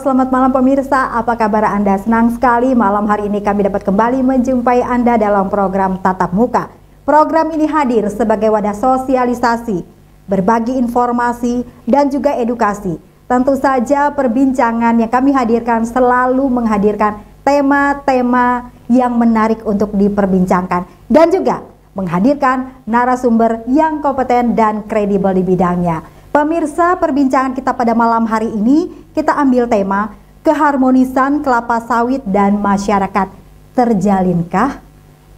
selamat malam pemirsa. Apa kabar Anda? Senang sekali malam hari ini kami dapat kembali menjumpai Anda dalam program Tatap Muka. Program ini hadir sebagai wadah sosialisasi, berbagi informasi, dan juga edukasi. Tentu saja perbincangan yang kami hadirkan selalu menghadirkan tema-tema yang menarik untuk diperbincangkan. Dan juga menghadirkan narasumber yang kompeten dan kredibel di bidangnya. Pemirsa, perbincangan kita pada malam hari ini kita ambil tema keharmonisan kelapa sawit dan masyarakat. Terjalinkah?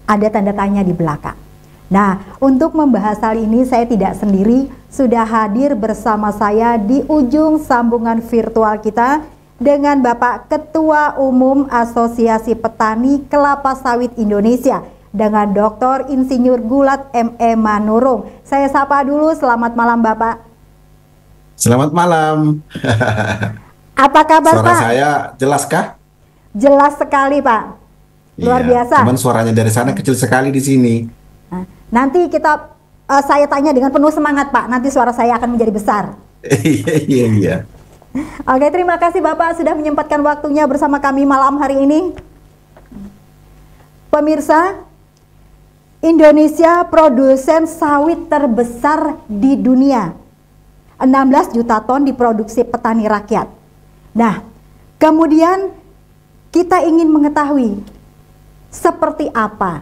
Ada tanda tanya di belakang. Nah, untuk membahas hal ini saya tidak sendiri, sudah hadir bersama saya di ujung sambungan virtual kita dengan Bapak Ketua Umum Asosiasi Petani Kelapa Sawit Indonesia dengan Dr. Insinyur Gulat M.E. Manurung. Saya sapa dulu, selamat malam Bapak. Selamat malam. Apa kabar Suara Pak? saya jelas kah? Jelas sekali Pak. Luar biasa. Cuman suaranya dari sana kecil sekali di sini. Nah, nanti saya tanya dengan penuh semangat Pak. Nanti suara saya akan menjadi besar. Iya. Oke, terima kasih Bapak sudah menyempatkan waktunya bersama kami malam hari ini. Pemirsa, Indonesia produsen sawit terbesar di dunia. 16 juta ton diproduksi petani rakyat. Nah, kemudian kita ingin mengetahui seperti apa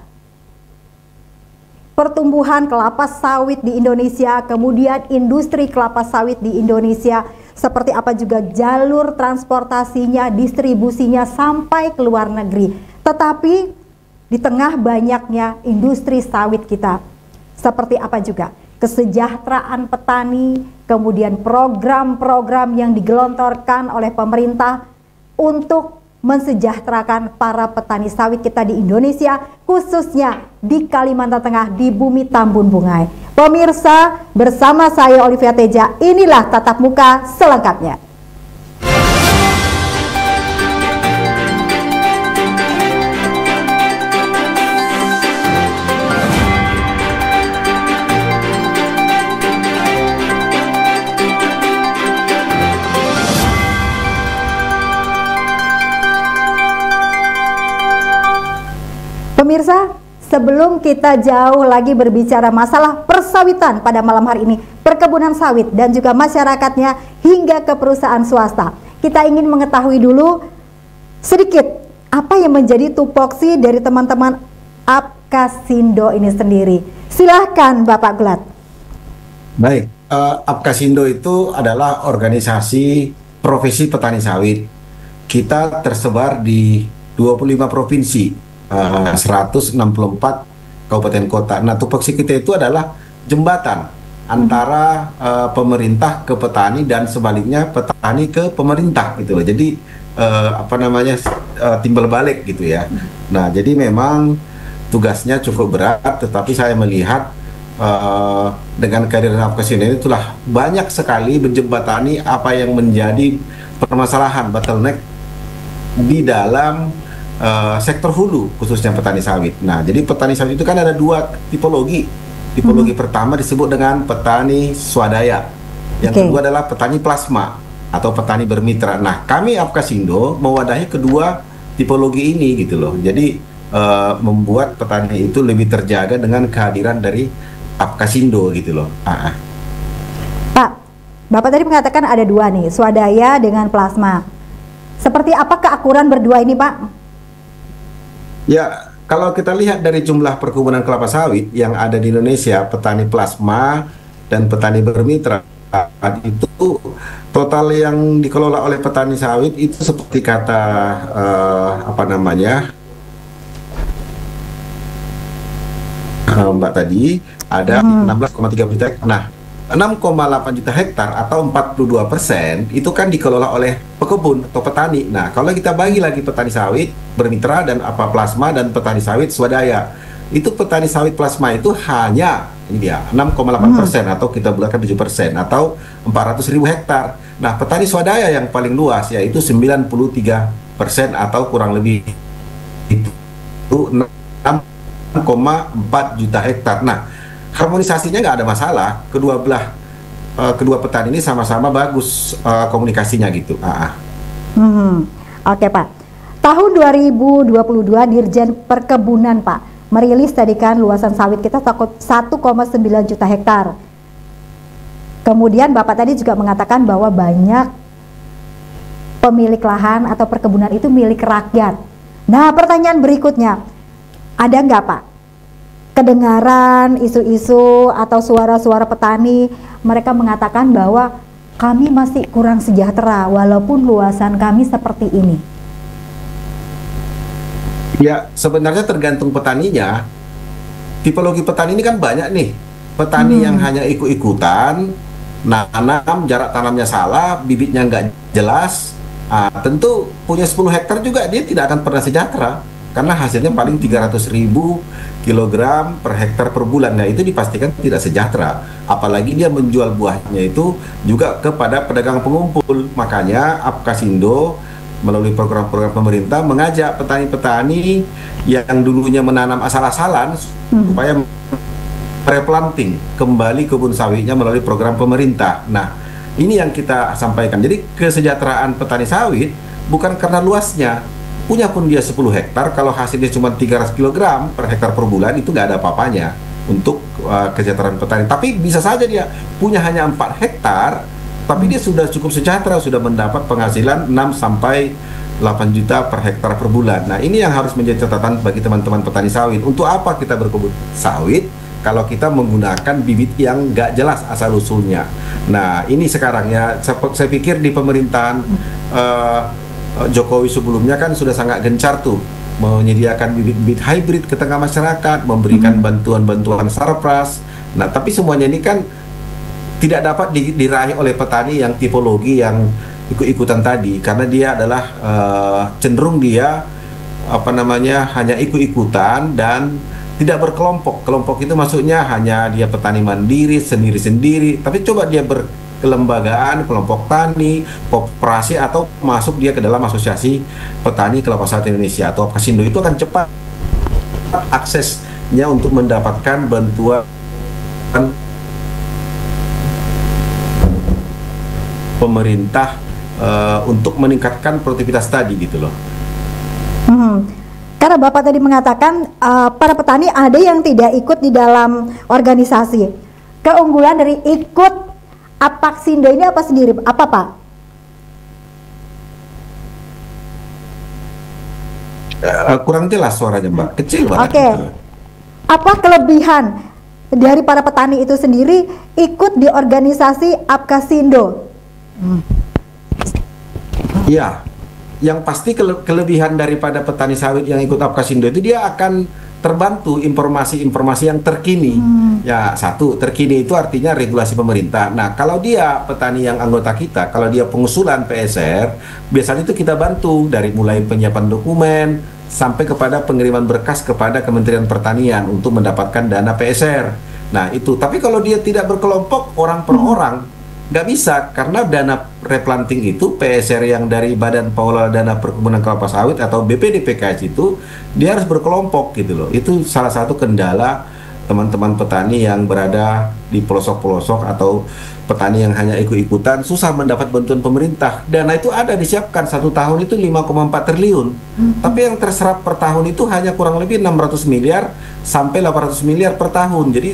pertumbuhan kelapa sawit di Indonesia, kemudian industri kelapa sawit di Indonesia, seperti apa juga jalur transportasinya, distribusinya sampai ke luar negeri. Tetapi di tengah banyaknya industri sawit kita, seperti apa juga kesejahteraan petani, kemudian program-program yang digelontorkan oleh pemerintah untuk mensejahterakan para petani sawit kita di Indonesia, khususnya di Kalimantan Tengah, di bumi Tambun Bungai. Pemirsa, bersama saya Olivia Teja, inilah Tatap Muka selengkapnya. Pemirsa, sebelum kita jauh lagi berbicara masalah persawitan pada malam hari ini, perkebunan sawit dan juga masyarakatnya hingga ke perusahaan swasta, kita ingin mengetahui dulu sedikit apa yang menjadi tupoksi dari teman-teman Apkasindo ini sendiri. Silahkan Bapak Gulat. Baik, Apkasindo itu adalah organisasi profesi petani sawit. Kita tersebar di 25 provinsi. 164 kabupaten kota. Nah, tupoksi kita itu adalah jembatan antara pemerintah ke petani dan sebaliknya petani ke pemerintah gitu loh. Jadi timbal balik gitu ya. Nah, jadi memang tugasnya cukup berat, tetapi saya melihat dengan kehadiran Apkasindo ini itulah banyak sekali menjembatani apa yang menjadi permasalahan bottleneck di dalam sektor hulu, khususnya petani sawit. Nah, jadi petani sawit itu kan ada dua tipologi. Tipologi pertama disebut dengan petani swadaya. Yang kedua adalah petani plasma atau petani bermitra. Nah, kami Apkasindo mewadahi kedua tipologi ini gitu loh. Jadi membuat petani itu lebih terjaga dengan kehadiran dari Apkasindo gitu loh. Pak, Bapak tadi mengatakan ada dua nih, swadaya dengan plasma. Seperti apa keakuran berdua ini, Pak? Ya, kalau kita lihat dari jumlah perkebunan kelapa sawit yang ada di Indonesia, petani plasma dan petani bermitra, itu total yang dikelola oleh petani sawit itu seperti kata Mbak tadi, ada 16,3 juta hektar. Nah, 6,8 juta hektar atau 42% itu kan dikelola oleh pekebun atau petani. Nah, kalau kita bagi lagi petani sawit bermitra dan plasma dan petani sawit swadaya, itu petani sawit plasma itu hanya ini dia 6,8% atau kita bulatkan 7% atau 400.000 hektar. Nah, petani swadaya yang paling luas yaitu 93% atau kurang lebih itu 6,4 juta hektar. Nah, harmonisasinya nggak ada masalah, kedua petani ini sama-sama bagus komunikasinya gitu. Oke Pak. Tahun 2022 Dirjen Perkebunan Pak merilis tadi kan luasan sawit kita 1,9 juta hektar. Kemudian Bapak tadi juga mengatakan bahwa banyak pemilik lahan atau perkebunan itu milik rakyat. Nah, pertanyaan berikutnya, ada nggak Pak kedengaran isu-isu atau suara-suara petani mereka mengatakan bahwa kami masih kurang sejahtera walaupun luasan kami seperti ini? Ya, sebenarnya tergantung petaninya. Tipologi petani ini kan banyak nih. Petani yang hanya ikut-ikutan, nanam, jarak tanamnya salah, bibitnya nggak jelas. Tentu punya 10 hektar juga dia tidak akan pernah sejahtera. Karena hasilnya paling 300.000 kilogram per hektar per bulan. Nah, itu dipastikan tidak sejahtera. Apalagi dia menjual buahnya itu juga kepada pedagang pengumpul. Makanya Apkasindo melalui program-program pemerintah mengajak petani-petani yang dulunya menanam asal-asalan supaya replanting kembali kebun sawitnya melalui program pemerintah. Nah, ini yang kita sampaikan. Jadi kesejahteraan petani sawit bukan karena luasnya. Punya pun dia 10 hektar, kalau hasilnya cuma 300 kg per hektar per bulan itu nggak ada apa-apanya untuk kesejahteraan petani. Tapi bisa saja dia punya hanya 4 hektar tapi dia sudah cukup sejahtera, sudah mendapat penghasilan 6 sampai 8 juta per hektar per bulan. Nah, ini yang harus menjadi catatan bagi teman-teman petani sawit. Untuk apa kita berkebun sawit kalau kita menggunakan bibit yang nggak jelas asal-usulnya? Nah, ini sekarang ya, saya pikir di pemerintahan Jokowi sebelumnya kan sudah sangat gencar tuh menyediakan bibit-bibit hybrid ke tengah masyarakat, memberikan bantuan-bantuan sarpras. Nah, tapi semuanya ini kan tidak dapat diraih oleh petani yang tipologi yang ikut-ikutan tadi, karena dia adalah cenderung dia hanya ikut-ikutan dan tidak berkelompok. Kelompok itu maksudnya hanya dia petani mandiri sendiri-sendiri, tapi coba dia berkelembagaan, kelompok tani, koperasi, atau masuk dia ke dalam asosiasi petani kelapa sawit Indonesia atau Apkasindo, itu akan cepat aksesnya untuk mendapatkan bantuan pemerintah untuk meningkatkan produktivitas tadi gitu loh. Karena Bapak tadi mengatakan para petani ada yang tidak ikut di dalam organisasi. Keunggulan dari ikut Apkasindo ini apa sendiri? Apa Pak? Kurang jelas suaranya Mbak, kecil banget. Oke. Apa kelebihan dari para petani itu sendiri ikut di organisasi Apkasindo? Iya, yang pasti kelebihan daripada petani sawit yang ikut Apkasindo itu dia akan terbantu informasi-informasi yang terkini. Ya, satu, terkini itu artinya regulasi pemerintah. Nah, kalau dia petani yang anggota kita, kalau dia pengusulan PSR, biasanya itu kita bantu dari mulai penyiapan dokumen sampai kepada pengiriman berkas kepada Kementerian Pertanian untuk mendapatkan dana PSR. Nah, itu. Tapi kalau dia tidak berkelompok orang per orang, nggak bisa, karena dana replanting itu PSR yang dari Badan Pengelola Dana Perkebunan Kelapa Sawit atau BPDPKS itu dia harus berkelompok gitu loh. Itu salah satu kendala teman-teman petani yang berada di pelosok-pelosok atau petani yang hanya ikut-ikutan, susah mendapat bantuan pemerintah. Dana itu ada disiapkan, 1 tahun itu 5,4 triliun, tapi yang terserap per tahun itu hanya kurang lebih 600 miliar sampai 800 miliar per tahun. Jadi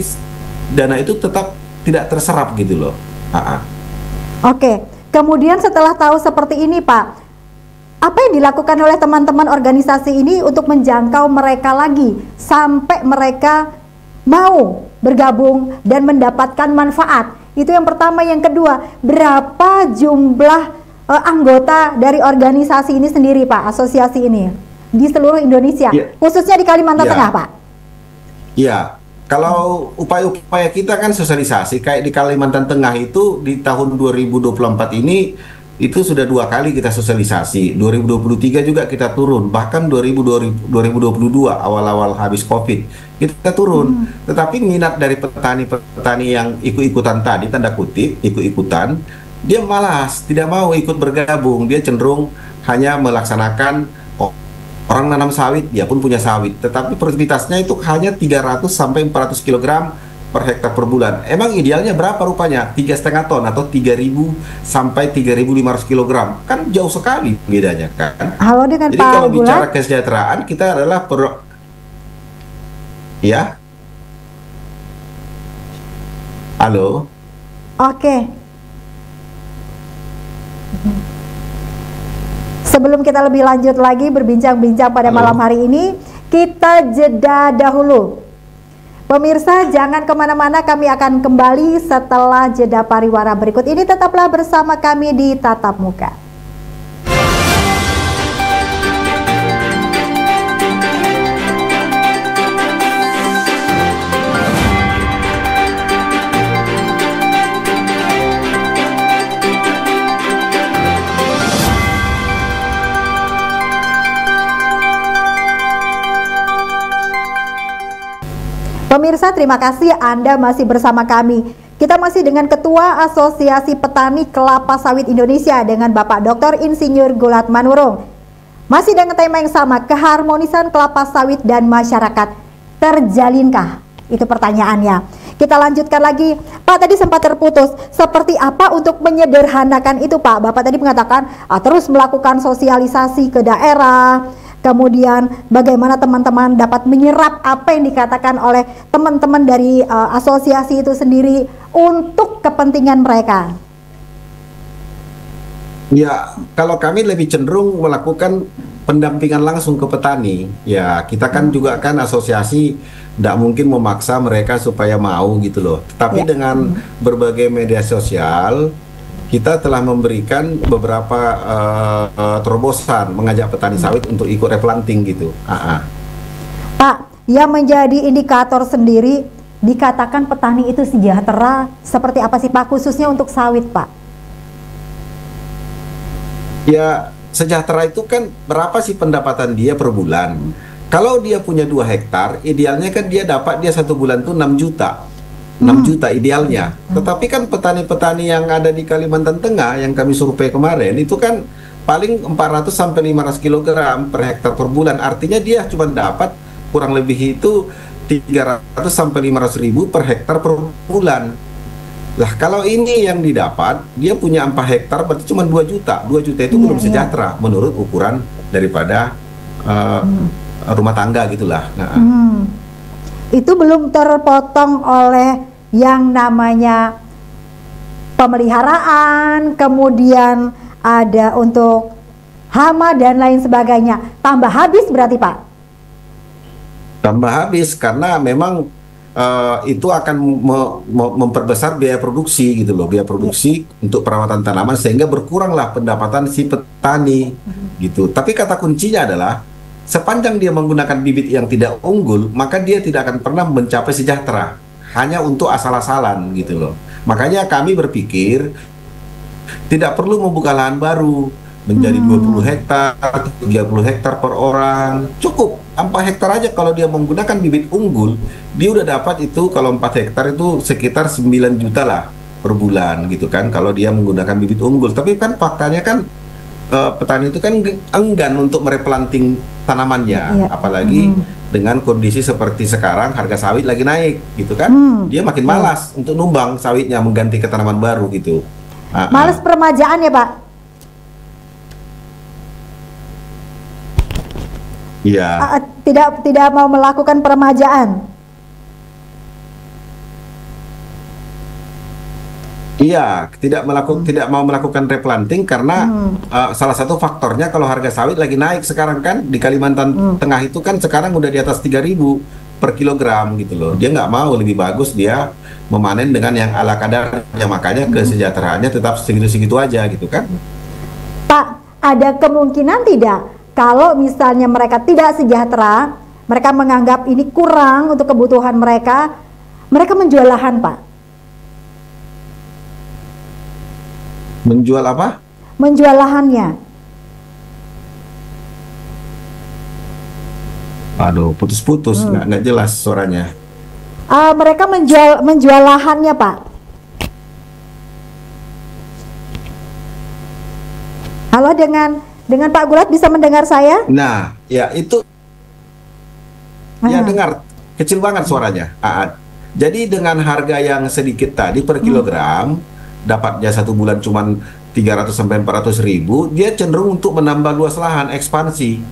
dana itu tetap tidak terserap gitu loh. Oke, kemudian setelah tahu seperti ini Pak, apa yang dilakukan oleh teman-teman organisasi ini untuk menjangkau mereka lagi sampai mereka mau bergabung dan mendapatkan manfaat? Itu yang pertama. Yang kedua, berapa jumlah anggota dari organisasi ini sendiri Pak, asosiasi ini di seluruh Indonesia, khususnya di Kalimantan Tengah Pak? Iya. Kalau upaya-upaya kita kan sosialisasi, kayak di Kalimantan Tengah itu di tahun 2024 ini itu sudah 2 kali kita sosialisasi. 2023 juga kita turun, bahkan 2022 awal-awal habis Covid kita turun. Tetapi minat dari petani-petani yang ikut-ikutan tadi, tanda kutip ikut-ikutan, dia malas, tidak mau ikut bergabung. Dia cenderung hanya melaksanakan orang nanam sawit, dia pun punya sawit, tetapi produktivitasnya itu hanya 300 sampai 400 kg per hektar per bulan. Emang idealnya berapa rupanya? 3,5 ton atau 3.000 sampai 3.500 kilogram. Kan jauh sekali bedanya kan. Halo dengan Jadi Pak kalau Gulat. bicara kesejahteraan kita adalah ya. Halo. Oke. Sebelum kita lebih lanjut lagi berbincang-bincang pada Halo. malam hari ini, kita jeda dahulu. Pemirsa, jangan kemana-mana, kami akan kembali setelah jeda pariwara berikut ini. Tetaplah bersama kami di Tatap Muka. Pemirsa, terima kasih Anda masih bersama kami. Kita masih dengan Ketua Asosiasi Petani Kelapa Sawit Indonesia dengan Bapak Dr. Insinyur Gulat Manurung. Masih dengan tema yang sama, keharmonisan kelapa sawit dan masyarakat. Terjalinkah? Itu pertanyaannya. Kita lanjutkan lagi. Pak, tadi sempat terputus. Seperti apa untuk menyederhanakan itu, Pak? Bapak tadi mengatakan terus melakukan sosialisasi ke daerah. Kemudian bagaimana teman-teman dapat menyerap apa yang dikatakan oleh teman-teman dari asosiasi itu sendiri untuk kepentingan mereka? Ya, kalau kami lebih cenderung melakukan pendampingan langsung ke petani. Ya, kita kan juga kan asosiasi tidak mungkin memaksa mereka supaya mau gitu loh. Tapi dengan berbagai media sosial, kita telah memberikan beberapa terobosan mengajak petani sawit untuk ikut replanting gitu. Pak, yang menjadi indikator sendiri dikatakan petani itu sejahtera, seperti apa sih Pak, khususnya untuk sawit, Pak? Ya, sejahtera itu kan berapa sih pendapatan dia per bulan? Kalau dia punya 2 hektar, idealnya kan dia dapat 1 bulan tuh 6 juta. 6 juta idealnya. Tetapi kan petani-petani yang ada di Kalimantan Tengah yang kami survei kemarin itu kan paling 400 sampai 500 kg per hektar per bulan. Artinya dia cuma dapat kurang lebih itu 300 sampai 500 ribu per hektar per bulan. Lah kalau ini yang didapat, dia punya 4 hektar berarti cuma 2 juta. 2 juta itu belum sejahtera menurut ukuran daripada rumah tangga gitulah. Itu belum terpotong oleh yang namanya pemeliharaan, kemudian ada untuk hama dan lain sebagainya. Tambah habis berarti, Pak? Tambah habis karena memang itu akan memperbesar biaya produksi gitu loh, biaya produksi untuk perawatan tanaman sehingga berkuranglah pendapatan si petani gitu. Tapi kata kuncinya adalah sepanjang dia menggunakan bibit yang tidak unggul, maka dia tidak akan pernah mencapai sejahtera. Hanya untuk asal-asalan gitu loh. Makanya kami berpikir tidak perlu membuka lahan baru menjadi 20 hektar, 30 hektar per orang. Cukup 4 hektar aja kalau dia menggunakan bibit unggul, dia udah dapat itu kalau 4 hektar itu sekitar 9 juta lah per bulan gitu kan kalau dia menggunakan bibit unggul. Tapi kan faktanya kan petani itu kan enggan untuk mereplanting tanamannya, apalagi dengan kondisi seperti sekarang harga sawit lagi naik gitu kan, dia makin malas untuk numbang sawitnya mengganti ke tanaman baru gitu. Males peremajaan ya Pak? Iya. Tidak mau melakukan peremajaan. Iya, tidak mau melakukan replanting karena salah satu faktornya kalau harga sawit lagi naik sekarang kan di Kalimantan Tengah itu kan sekarang udah di atas 3.000 per kilogram gitu loh. Dia nggak mau, lebih bagus dia memanen dengan yang ala kadarnya, makanya kesejahteraannya tetap segitu-segitu aja gitu kan. Pak, ada kemungkinan tidak kalau misalnya mereka tidak sejahtera, mereka menganggap ini kurang untuk kebutuhan mereka menjual lahan, Pak? Menjual apa? Menjual lahannya. Aduh, putus-putus, nggak jelas suaranya. Mereka menjual lahannya, Pak. Halo, dengan Pak Gulat bisa mendengar saya? Nah, ya itu ya dengar kecil banget suaranya. Jadi dengan harga yang sedikit tadi per kilogram, dapatnya satu bulan cuman 300 sampai 400 ribu, dia cenderung untuk menambah luas lahan, ekspansi,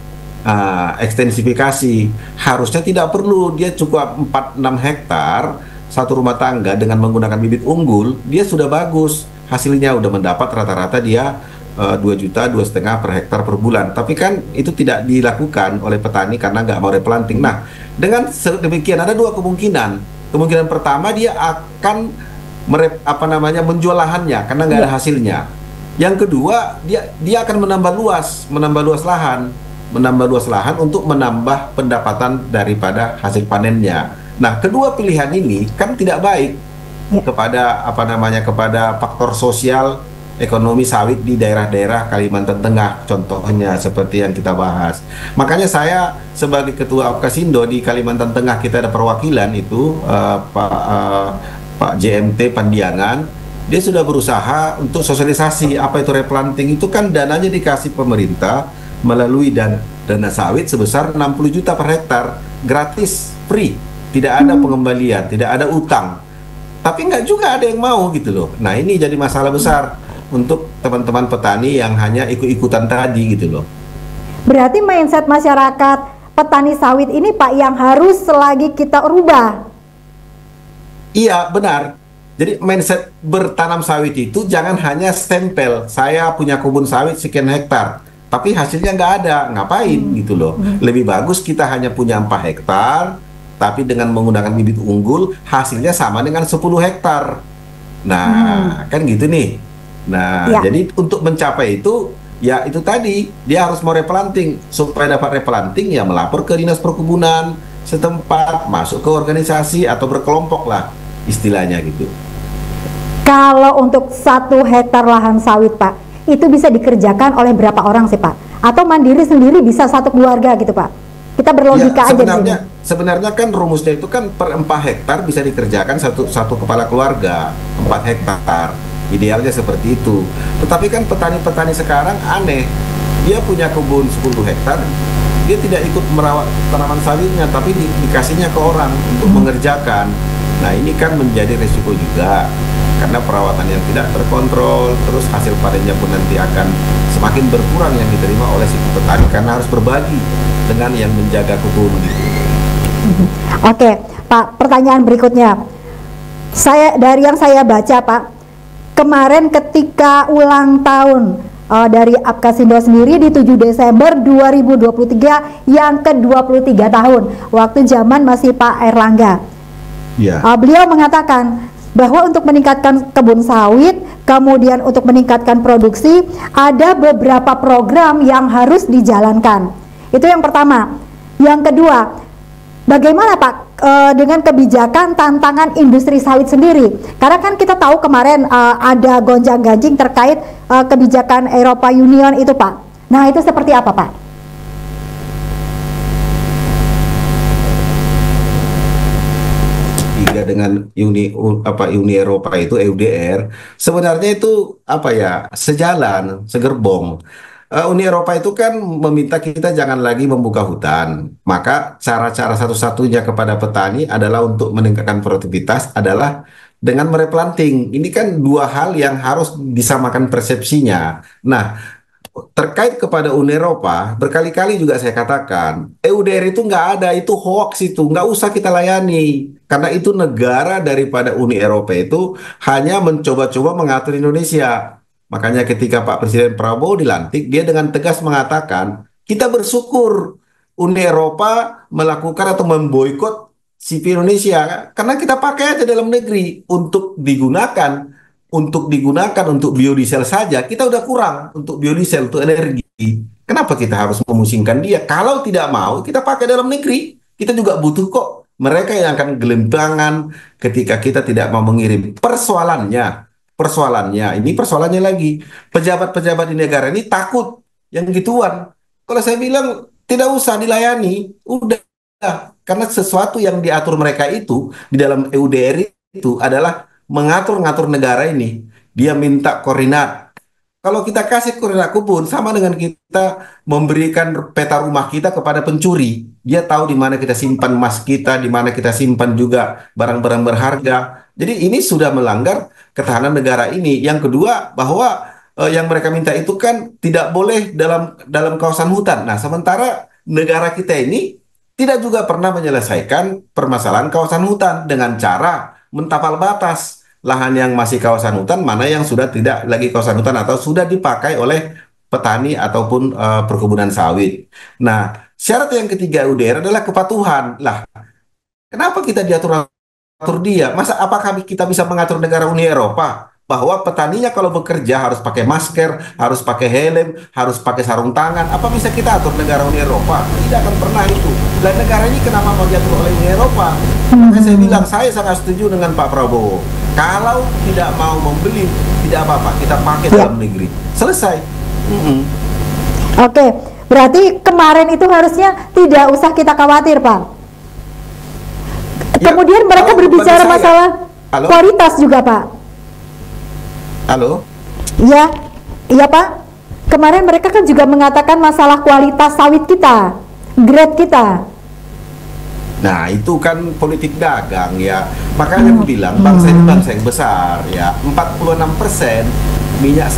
ekstensifikasi. Harusnya tidak perlu, dia cukup 4-6 hektar, satu rumah tangga dengan menggunakan bibit unggul, dia sudah bagus. Hasilnya udah mendapat rata-rata dia 2 juta, 2,5 per hektar per bulan. Tapi kan itu tidak dilakukan oleh petani karena nggak mau replanting. Nah, dengan demikian ada dua kemungkinan. Kemungkinan pertama dia akan menjual lahannya karena nggak ada hasilnya. Yang kedua dia akan menambah luas lahan untuk menambah pendapatan daripada hasil panennya. Nah, kedua pilihan ini kan tidak baik kepada kepada faktor sosial ekonomi sawit di daerah-daerah Kalimantan Tengah, contohnya seperti yang kita bahas. Makanya saya sebagai ketua Apkasindo di Kalimantan Tengah, kita ada perwakilan itu Pak JMT Pandiangan, dia sudah berusaha untuk sosialisasi apa itu replanting. Itu kan dananya dikasih pemerintah melalui dana sawit sebesar 60 juta per hektar, gratis, free, tidak ada pengembalian, tidak ada utang. Tapi nggak juga ada yang mau gitu loh. Nah, ini jadi masalah besar untuk teman-teman petani yang hanya ikut-ikutan tadi gitu loh. Berarti mindset masyarakat petani sawit ini Pak yang harus selagi kita rubah. Iya, benar. Jadi mindset bertanam sawit itu jangan hanya stempel, saya punya kebun sawit sekian hektar, tapi hasilnya nggak ada, ngapain gitu loh. Lebih bagus kita hanya punya 4 hektar, tapi dengan menggunakan bibit unggul, hasilnya sama dengan 10 hektar. Nah, kan gitu nih. Nah, jadi untuk mencapai itu, ya itu tadi, dia harus mau replanting. Supaya dapat replanting, ya melapor ke dinas perkebunan setempat, masuk ke organisasi atau berkelompok lah, istilahnya gitu. Kalau untuk 1 hektar lahan sawit Pak, itu bisa dikerjakan oleh berapa orang sih Pak? Atau mandiri sendiri bisa satu keluarga gitu Pak? Kita berlogika aja di sini. Sebenarnya kan rumusnya itu kan per 4 hektar bisa dikerjakan satu kepala keluarga, 4 hektar. Idealnya seperti itu. Tetapi kan petani-petani sekarang aneh. Dia punya kebun 10 hektar, dia tidak ikut merawat tanaman sawitnya, tapi dikasihnya ke orang untuk mengerjakan. Nah, ini kan menjadi resiko juga. Karena perawatan yang tidak terkontrol, terus hasil panennya pun nanti akan semakin berkurang yang diterima oleh si petani karena harus berbagi dengan yang menjaga kebun gitu. Oke, Pak, pertanyaan berikutnya. Dari yang saya baca, Pak, kemarin ketika ulang tahun dari Apkasindo sendiri di 7 Desember 2023 yang ke-23 tahun, waktu zaman masih Pak Airlangga. Beliau mengatakan bahwa untuk meningkatkan kebun sawit, kemudian untuk meningkatkan produksi, ada beberapa program yang harus dijalankan. Itu yang pertama. Yang kedua, bagaimana Pak dengan kebijakan tantangan industri sawit sendiri? Karena kan kita tahu kemarin ada gonjang-ganjing terkait kebijakan Eropa Union itu Pak. Nah, itu seperti apa Pak? Dengan Uni Eropa itu EUDR sebenarnya itu sejalan, segerbong. Uni Eropa itu kan meminta kita jangan lagi membuka hutan. Maka cara-cara satu-satunya kepada petani adalah untuk meningkatkan produktivitas adalah dengan mereplanting. Ini kan dua hal yang harus disamakan persepsinya. Nah, terkait kepada Uni Eropa, berkali-kali juga saya katakan, EUDR itu nggak ada, itu hoax itu, nggak usah kita layani. Karena itu negara daripada Uni Eropa itu hanya mencoba-coba mengatur Indonesia. Makanya ketika Pak Presiden Prabowo dilantik, dia dengan tegas mengatakan, kita bersyukur Uni Eropa melakukan atau memboikot CV Indonesia, karena kita pakai aja dalam negeri untuk digunakan untuk biodiesel saja, kita udah kurang untuk biodiesel, untuk energi. Kenapa kita harus memusingkan dia? Kalau tidak mau, kita pakai dalam negeri. Kita juga butuh kok mereka yang akan gelimpangan ketika kita tidak mau mengirim. Persoalannya, ini persoalannya lagi. Pejabat-pejabat di negara ini takut yang gituan. Kalau saya bilang, tidak usah dilayani. Udah. Karena sesuatu yang diatur mereka itu, di dalam EUDR itu adalah mengatur-ngatur negara ini. Dia minta koordinat Kalau kita kasih koordinat kebun, sama dengan kita memberikan peta rumah kita kepada pencuri. Dia tahu di mana kita simpan emas kita, di mana kita simpan juga barang-barang berharga. Jadi ini sudah melanggar ketahanan negara ini. Yang kedua, bahwa yang mereka minta itu kan tidak boleh dalam dalam kawasan hutan. Nah, sementara negara kita ini tidak juga pernah menyelesaikan permasalahan kawasan hutan dengan cara mentapal batas lahan yang masih kawasan hutan, mana yang sudah tidak lagi kawasan hutan atau sudah dipakai oleh petani ataupun perkebunan sawit. Nah, syarat yang ketiga UDR adalah kepatuhan. Lah, kenapa kita diatur dia? Masa apakah kita bisa mengatur negara Uni Eropa bahwa petaninya kalau bekerja harus pakai masker, harus pakai helm, harus pakai sarung tangan? Apa bisa kita atur negara Uni Eropa? Tidak akan pernah itu. Dan negara ini kenapa mau diatur oleh Uni Eropa? Makanya saya bilang saya sangat setuju dengan Pak Prabowo. Kalau tidak mau membeli, tidak apa-apa, kita pakai dalam negeri. Selesai. Oke, berarti kemarin itu harusnya tidak usah kita khawatir, Pak. Ya, kemudian mereka berbicara masalah kualitas juga, Pak. Halo? Iya, iya Pak. Kemarin mereka kan juga mengatakan masalah kualitas sawit kita, grade kita. Nah, itu kan politik dagang ya. Makanya aku bilang bangsa ini bangsa yang besar ya. 46% minyak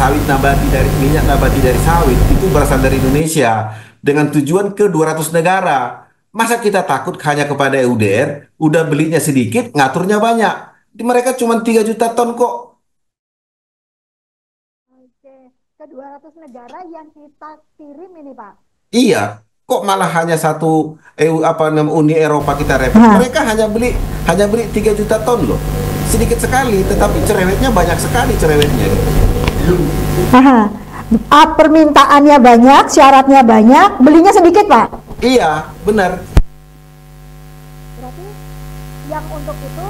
nabati dari sawit itu berasal dari Indonesia dengan tujuan ke 200 negara. Masa kita takut hanya kepada EUDR, udah belinya sedikit, ngaturnya banyak. Di mereka cuma 3 juta ton kok. Oke, ke 200 negara yang kita kirim ini, Pak. Iya, kok malah hanya satu Uni Eropa kita repot. Mereka hanya beli 3 juta ton loh. Sedikit sekali, tetapi cerewetnya banyak sekali cerewetnya. Permintaannya banyak, syaratnya banyak, belinya sedikit, Pak. Iya, benar. Berarti yang untuk itu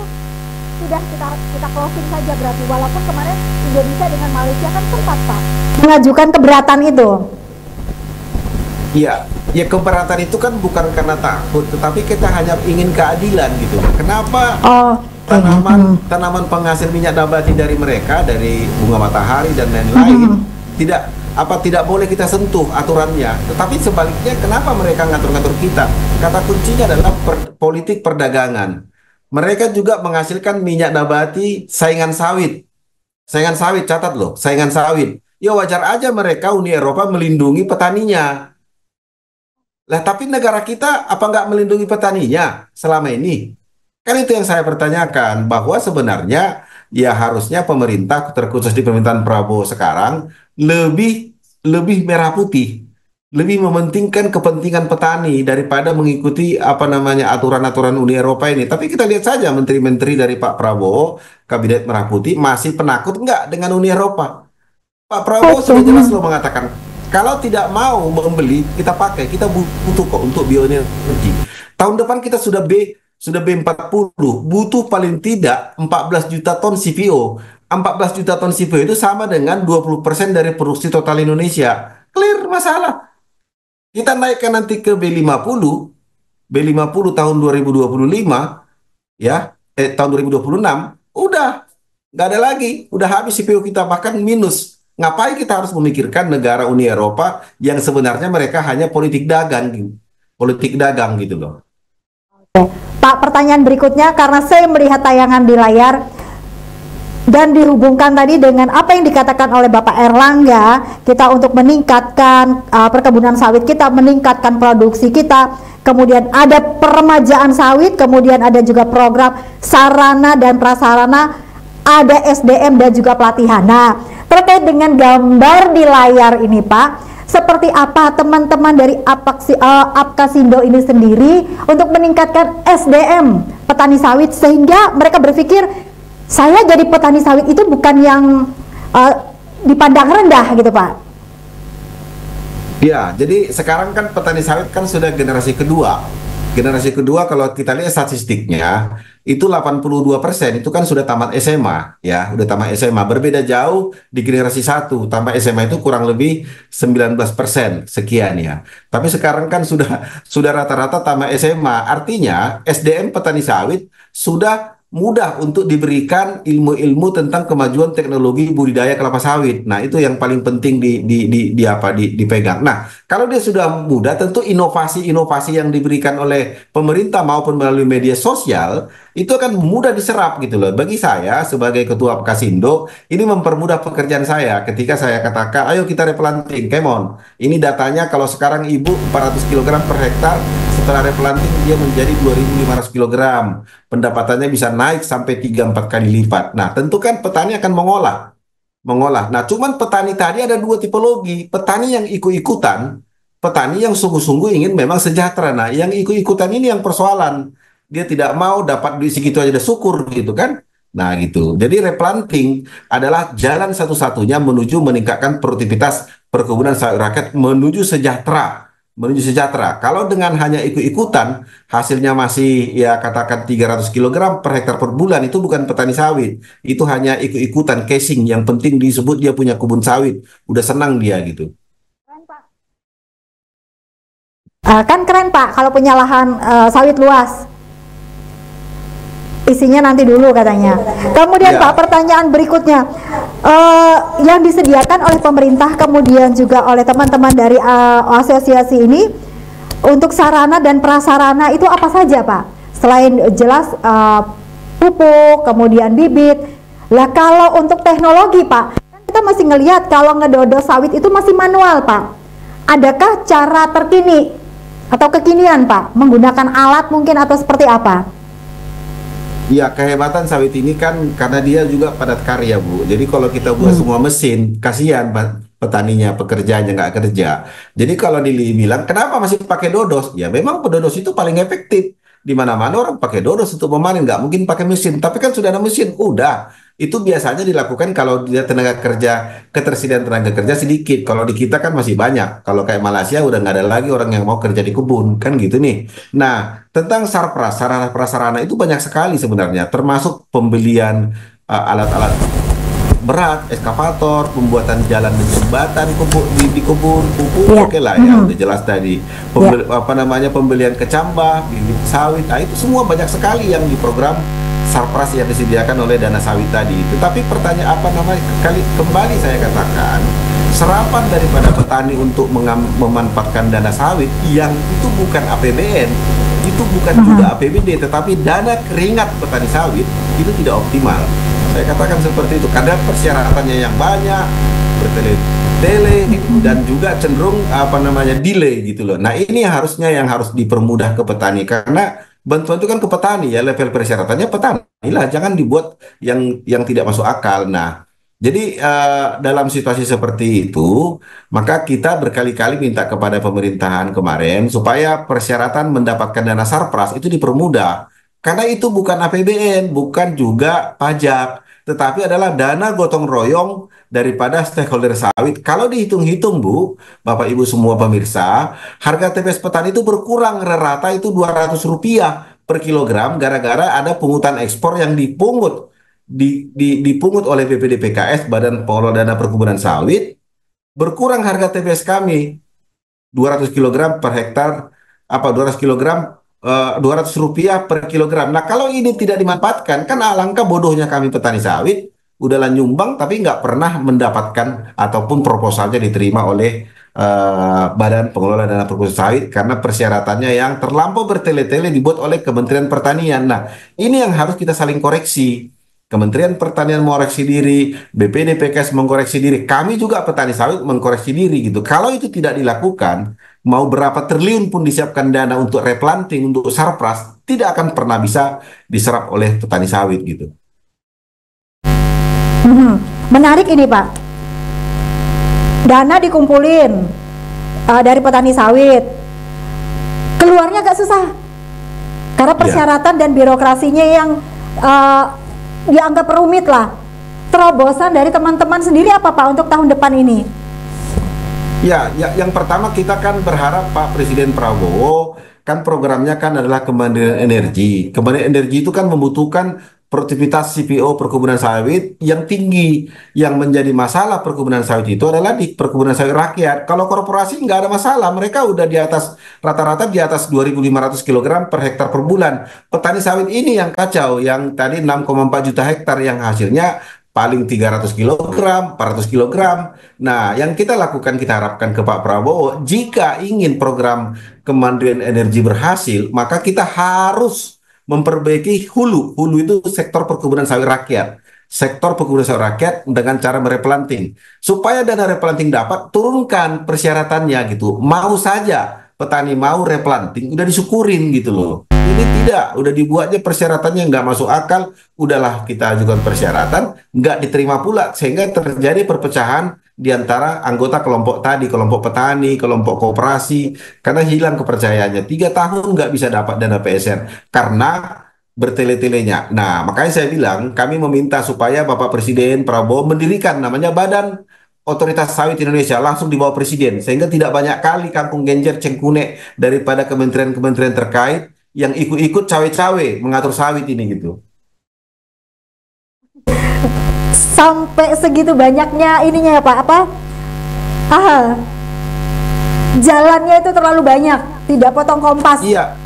sudah kita closing saja berarti, walaupun kemarin Indonesia dengan Malaysia kan sempat, Pak, mengajukan keberatan itu. Iya, ya keberatan itu kan bukan karena takut, tetapi kita hanya ingin keadilan gitu. Kenapa tanaman penghasil minyak nabati dari mereka, dari bunga matahari dan lain-lain, tidak boleh kita sentuh aturannya. Tetapi sebaliknya, kenapa mereka ngatur-ngatur kita? Kata kuncinya adalah politik perdagangan. Mereka juga menghasilkan minyak nabati saingan sawit. Saingan sawit, catat loh, saingan sawit. Ya wajar aja mereka Uni Eropa melindungi petaninya. Lah, tapi negara kita apa nggak melindungi petaninya selama ini? Kan itu yang saya pertanyakan, bahwa sebenarnya ya harusnya pemerintah, terkhusus di pemerintahan Prabowo sekarang, lebih merah putih, lebih mementingkan kepentingan petani daripada mengikuti aturan-aturan Uni Eropa ini. Tapi kita lihat saja menteri-menteri dari Pak Prabowo, kabinet merah putih, masih penakut nggak dengan Uni Eropa? Pak Prabowo sudah jelas loh mengatakan, kalau tidak mau membeli, kita pakai, kita butuh kok untuk bioenergi. Tahun depan kita sudah B40, butuh paling tidak 14 juta ton CPO. 14 juta ton CPO itu sama dengan 20% dari produksi total Indonesia. Clear masalah. Kita naikkan nanti ke B50 tahun 2025, ya, tahun 2026, udah nggak ada lagi, udah habis CPO kita, bahkan minus. Ngapain kita harus memikirkan negara Uni Eropa yang sebenarnya mereka hanya politik dagang gitu loh. Oke. Pak, pertanyaan berikutnya, karena saya melihat tayangan di layar dan dihubungkan tadi dengan apa yang dikatakan oleh Bapak Erlangga, kita untuk meningkatkan perkebunan sawit kita, meningkatkan produksi kita, kemudian ada peremajaan sawit, kemudian ada juga program sarana dan prasarana, ada SDM dan juga pelatihan. Nah, terkait dengan gambar di layar ini, Pak, seperti apa teman-teman dari Apkasindo ini sendiri untuk meningkatkan SDM petani sawit, sehingga mereka berpikir saya jadi petani sawit itu bukan yang dipandang rendah gitu, Pak. Ya, jadi sekarang kan petani sawit kan sudah generasi kedua. Generasi kedua kalau kita lihat statistiknya itu 82% itu kan sudah tamat SMA ya, udah tamat SMA. Berbeda jauh di generasi 1, tamat SMA itu kurang lebih 19% sekian ya. Tapi sekarang kan sudah rata-rata tamat SMA. Artinya SDM petani sawit sudah mudah untuk diberikan ilmu-ilmu tentang kemajuan teknologi budidaya kelapa sawit. Nah, itu yang paling penting dipegang. Nah, kalau dia sudah mudah, tentu inovasi-inovasi yang diberikan oleh pemerintah maupun melalui media sosial itu akan mudah diserap gitu loh. Bagi saya sebagai ketua Pekasindo, ini mempermudah pekerjaan saya ketika saya katakan, ayo kita replanting, come on. Ini datanya kalau sekarang ibu 400 kg per hektar, setelah replanting dia menjadi 2.500 kg. Pendapatannya bisa naik sampai 3-4 kali lipat. Nah, tentu kan petani akan mengolah. Nah, cuman petani tadi ada dua tipologi. Petani yang ikut-ikutan, petani yang sungguh-sungguh ingin memang sejahtera. Nah, yang ikut-ikutan ini yang persoalan. Dia tidak mau dapat duit segitu aja udah syukur gitu kan. Nah, gitu. Jadi replanting adalah jalan satu-satunya menuju meningkatkan produktivitas perkebunan sawit rakyat menuju sejahtera. Kalau dengan hanya ikut-ikutan, hasilnya masih ya katakan 300 kg per hektar per bulan, itu bukan petani sawit. Itu hanya ikut-ikutan casing, yang penting disebut dia punya kebun sawit. Udah senang dia gitu. Kan keren Pak, kalau punya lahan sawit luas. Isinya nanti dulu katanya. Kemudian Pak, pertanyaan berikutnya, yang disediakan oleh pemerintah kemudian juga oleh teman-teman dari asosiasi ini untuk sarana dan prasarana itu apa saja Pak? Selain jelas pupuk, kemudian bibit. Lah kalau untuk teknologi Pak, kan kita masih ngelihat kalau ngedodo sawit itu masih manual Pak. Adakah cara terkini atau kekinian Pak menggunakan alat mungkin atau seperti apa? Ya, kehebatan sawit ini kan karena dia juga padat karya, Bu. Jadi kalau kita buat semua mesin, kasihan petaninya, pekerjaannya nggak kerja. Jadi kalau dibilang, kenapa masih pakai dodos? Ya memang pedodos itu paling efektif. Di mana-mana orang pakai dodos untuk memanen, nggak mungkin pakai mesin. Tapi kan sudah ada mesin, udah. Itu biasanya dilakukan kalau dia tenaga kerja, ketersediaan tenaga kerja sedikit. Kalau di kita kan masih banyak. Kalau kayak Malaysia udah nggak ada lagi orang yang mau kerja di kebun, kan gitu nih. Nah, tentang sarpras, sarana prasarana itu banyak sekali sebenarnya, termasuk pembelian alat-alat berat, eskavator, pembuatan jalan dan jembatan di kebun, pupuk, oke lah ya, udah jelas tadi. Pembelian kecambah, bibit sawit, nah itu semua banyak sekali yang di program sarpras yang disediakan oleh dana sawit tadi. Tetapi pertanyaan kembali saya katakan, serapan daripada petani untuk memanfaatkan dana sawit yang itu bukan APBN, itu bukan juga APBD, tetapi dana keringat petani sawit itu tidak optimal. Saya katakan seperti itu karena persyaratannya yang banyak, bertele-tele gitu, dan juga cenderung delay gitu loh. Nah, ini harusnya yang harus dipermudah ke petani karena bantuan itu kan ke petani ya, level persyaratannya petani lah, jangan dibuat yang tidak masuk akal. Nah, jadi dalam situasi seperti itu, maka kita berkali-kali minta kepada pemerintahan kemarin supaya persyaratan mendapatkan dana sarpras itu dipermudah. Karena itu bukan APBN, bukan juga pajak, tetapi adalah dana gotong royong daripada stakeholder sawit. Kalau dihitung-hitung, Bu, Bapak Ibu semua pemirsa, harga TPS petani itu berkurang rata itu Rp200 per kilogram gara-gara ada pungutan ekspor yang dipungut oleh BPDPKS, Badan Pengelola Dana Perkebunan Sawit, berkurang harga TPS kami 200 kg per hektar, 200 kg, Rp200 per kilogram. Nah, kalau ini tidak dimanfaatkan, kan alangkah bodohnya kami petani sawit, udahlah nyumbang tapi nggak pernah mendapatkan ataupun proposalnya diterima oleh Badan Pengelola Dana Perkebunan Sawit karena persyaratannya yang terlampau bertele-tele dibuat oleh Kementerian Pertanian. Nah, ini yang harus kita saling koreksi. Kementerian Pertanian mengoreksi diri, BPDPKS mengoreksi diri, kami juga petani sawit mengkoreksi diri gitu. Kalau itu tidak dilakukan, mau berapa triliun pun disiapkan dana untuk replanting, untuk sarpras, tidak akan pernah bisa diserap oleh petani sawit gitu. Menarik ini Pak. Dana dikumpulin dari petani sawit, keluarnya agak susah karena persyaratan dan birokrasinya yang dianggap rumit lah. Terobosan dari teman-teman sendiri apa Pak untuk tahun depan ini? Ya, yang pertama kita kan berharap Pak Presiden Prabowo kan programnya kan adalah kemandirian energi. Kemandirian energi itu kan membutuhkan produktivitas CPO perkebunan sawit yang tinggi. Yang menjadi masalah perkebunan sawit itu adalah di perkebunan sawit rakyat. Kalau korporasi nggak ada masalah, mereka udah di atas rata-rata di atas 2.500 kg per hektar per bulan. Petani sawit ini yang kacau, yang tadi 6,4 juta hektar yang hasilnya paling 300 kilogram, 400 kilogram. Nah, yang kita lakukan, kita harapkan ke Pak Prabowo, jika ingin program Kemandirian Energi berhasil, maka kita harus memperbaiki hulu. Hulu itu sektor perkebunan sawit rakyat. Sektor perkebunan sawit rakyat dengan cara mereplanting. Supaya dana replanting dapat, turunkan persyaratannya gitu. Mau saja petani mau replanting, udah disyukurin gitu loh. Ini tidak, udah dibuatnya persyaratannya nggak masuk akal, udahlah kita ajukan persyaratan, nggak diterima pula, sehingga terjadi perpecahan di antara anggota kelompok tadi, kelompok petani, kelompok koperasi, karena hilang kepercayaannya. 3 tahun nggak bisa dapat dana PSR, karena bertele-telenya. Nah, makanya saya bilang, kami meminta supaya Bapak Presiden Prabowo mendirikan namanya Badan Otoritas Sawit Indonesia langsung di bawah Presiden, sehingga tidak banyak kali kangkung genjer cengkunek daripada kementerian-kementerian terkait yang ikut-ikut cawe-cawe mengatur sawit ini gitu. Sampai segitu banyaknya ininya ya Pak, apa? Jalannya itu terlalu banyak, tidak potong kompas. Iya,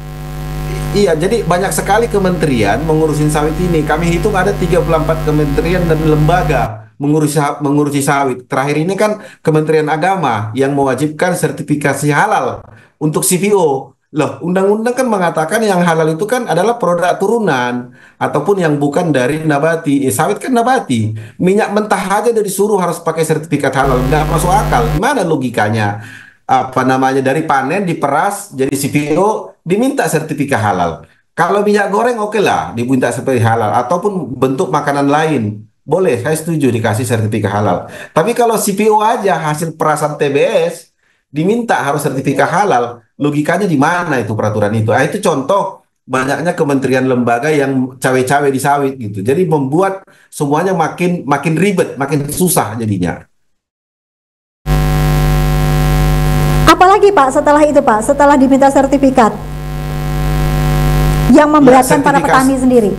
iya, jadi banyak sekali kementerian mengurusin sawit ini. Kami hitung ada 34 kementerian dan lembaga mengurusi sawit. Terakhir ini kan Kementerian Agama yang mewajibkan sertifikasi halal untuk CPO. Loh, undang-undang kan mengatakan yang halal itu kan adalah produk turunan ataupun yang bukan dari nabati. Sawit kan nabati. Minyak mentah aja udah disuruh harus pakai sertifikat halal. Nggak masuk akal. Gimana logikanya? Apa namanya, dari panen diperas jadi CPO diminta sertifikat halal. Kalau minyak goreng oke lah diminta sertifikat halal ataupun bentuk makanan lain. Boleh, saya setuju dikasih sertifikat halal. Tapi kalau CPO aja hasil perasan TBS diminta harus sertifikat halal, logikanya di mana itu peraturan itu? Ah, itu contoh banyaknya kementerian lembaga yang cawe-cawe di sawit gitu. Jadi membuat semuanya makin ribet, makin susah jadinya. Apalagi Pak setelah itu Pak, setelah diminta sertifikat yang memberatkan para petani sendiri?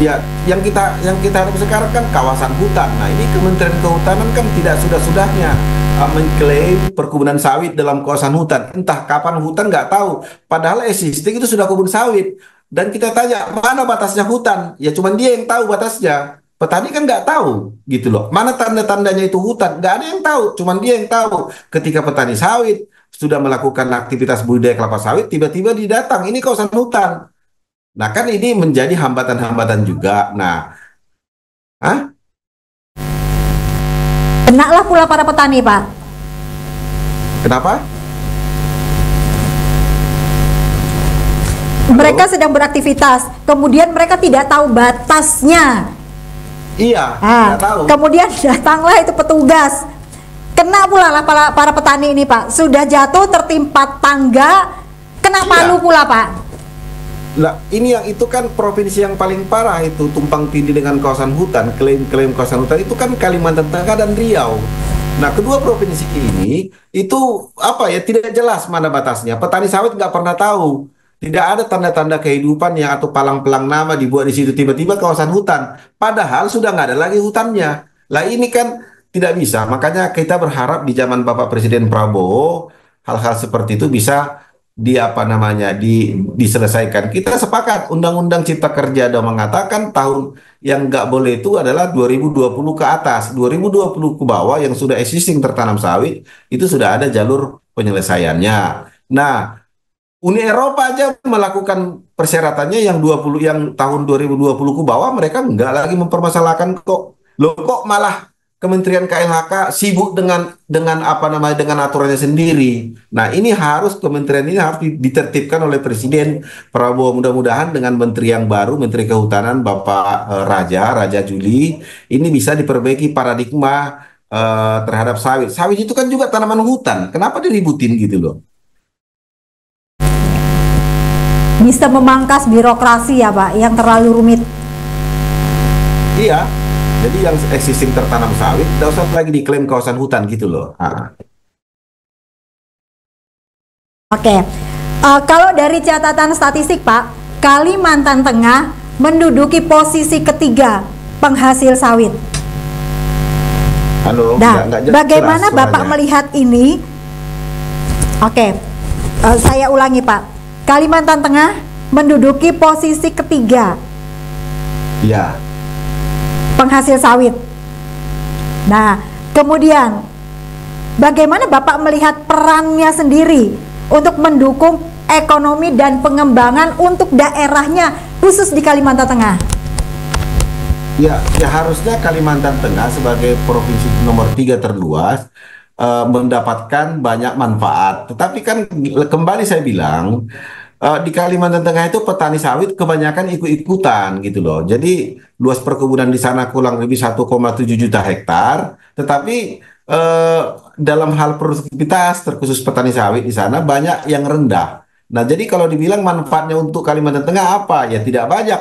Ya, yang kita harus sekarang kan kawasan hutan. Nah, ini Kementerian Kehutanan kan tidak sudah-sudahnya mengklaim perkebunan sawit dalam kawasan hutan. Entah kapan hutan nggak tahu. Padahal existing itu sudah kebun sawit. Dan kita tanya, mana batasnya hutan? Ya cuman dia yang tahu batasnya. Petani kan nggak tahu gitu loh. Mana tanda-tandanya itu hutan? Nggak ada yang tahu. Cuman dia yang tahu. Ketika petani sawit sudah melakukan aktivitas budidaya kelapa sawit, tiba-tiba didatang, ini kawasan hutan. Nah, kan ini menjadi hambatan-hambatan juga. Nah, Kenaklah pula para petani, Pak. Kenapa? Mereka sedang beraktivitas, kemudian mereka tidak tahu batasnya. Iya, Nah, nggak tahu. kemudian datanglah itu petugas. Kena pula lah para petani ini, Pak. Sudah jatuh tertimpa tangga, kena palu pula, Pak. Lah, ini yang itu kan provinsi yang paling parah itu tumpang tindih dengan kawasan hutan, klaim-klaim kawasan hutan itu kan Kalimantan Tengah dan Riau. Nah, kedua provinsi ini itu apa ya, tidak jelas mana batasnya. Petani sawit nggak pernah tahu. Tidak ada tanda-tanda kehidupan yang atau palang-palang nama dibuat di situ, tiba-tiba kawasan hutan. Padahal sudah nggak ada lagi hutannya. Lah ini kan tidak bisa. Makanya kita berharap di zaman Bapak Presiden Prabowo hal-hal seperti itu bisa diselesaikan. Kita sepakat Undang-Undang Cipta Kerja sudah mengatakan tahun yang nggak boleh itu adalah 2020 ke atas, 2020 ke bawah yang sudah existing tertanam sawit itu sudah ada jalur penyelesaiannya. Nah, Uni Eropa aja melakukan persyaratannya yang tahun 2020 ke bawah, mereka nggak lagi mempermasalahkan kok. Loh, kok malah Kementerian KLHK sibuk dengan apa namanya, dengan aturannya sendiri. Nah, ini kementerian ini harus ditertibkan oleh Presiden Prabowo. Mudah-mudahan dengan menteri yang baru, Menteri Kehutanan Bapak Raja Juli, ini bisa diperbaiki paradigma terhadap sawit. Sawit itu kan juga tanaman hutan. Kenapa diributin gitu loh? Bisa memangkas birokrasi ya, Pak, yang terlalu rumit. Iya. Jadi yang existing tertanam sawit tidak usah lagi diklaim kawasan hutan gitu loh. Oke. Kalau dari catatan statistik, Pak, Kalimantan Tengah menduduki posisi ketiga penghasil sawit. Halo, Nah, nggak bagaimana jelas Bapak suaranya. melihat ini? Oke, saya ulangi Pak. Kalimantan Tengah menduduki posisi ketiga Ya, penghasil sawit. Nah, kemudian bagaimana Bapak melihat perannya sendiri untuk mendukung ekonomi dan pengembangan untuk daerahnya khusus di Kalimantan Tengah? ya, ya harusnya Kalimantan Tengah sebagai provinsi nomor 3 terluas mendapatkan banyak manfaat. Tetapi kan kembali saya bilang di Kalimantan Tengah itu petani sawit kebanyakan ikut-ikutan gitu loh. Jadi luas perkebunan di sana kurang lebih 1,7 juta hektar, tetapi eh, dalam hal produktivitas terkhusus petani sawit di sana banyak yang rendah. Nah, jadi kalau dibilang manfaatnya untuk Kalimantan Tengah apa? Ya tidak banyak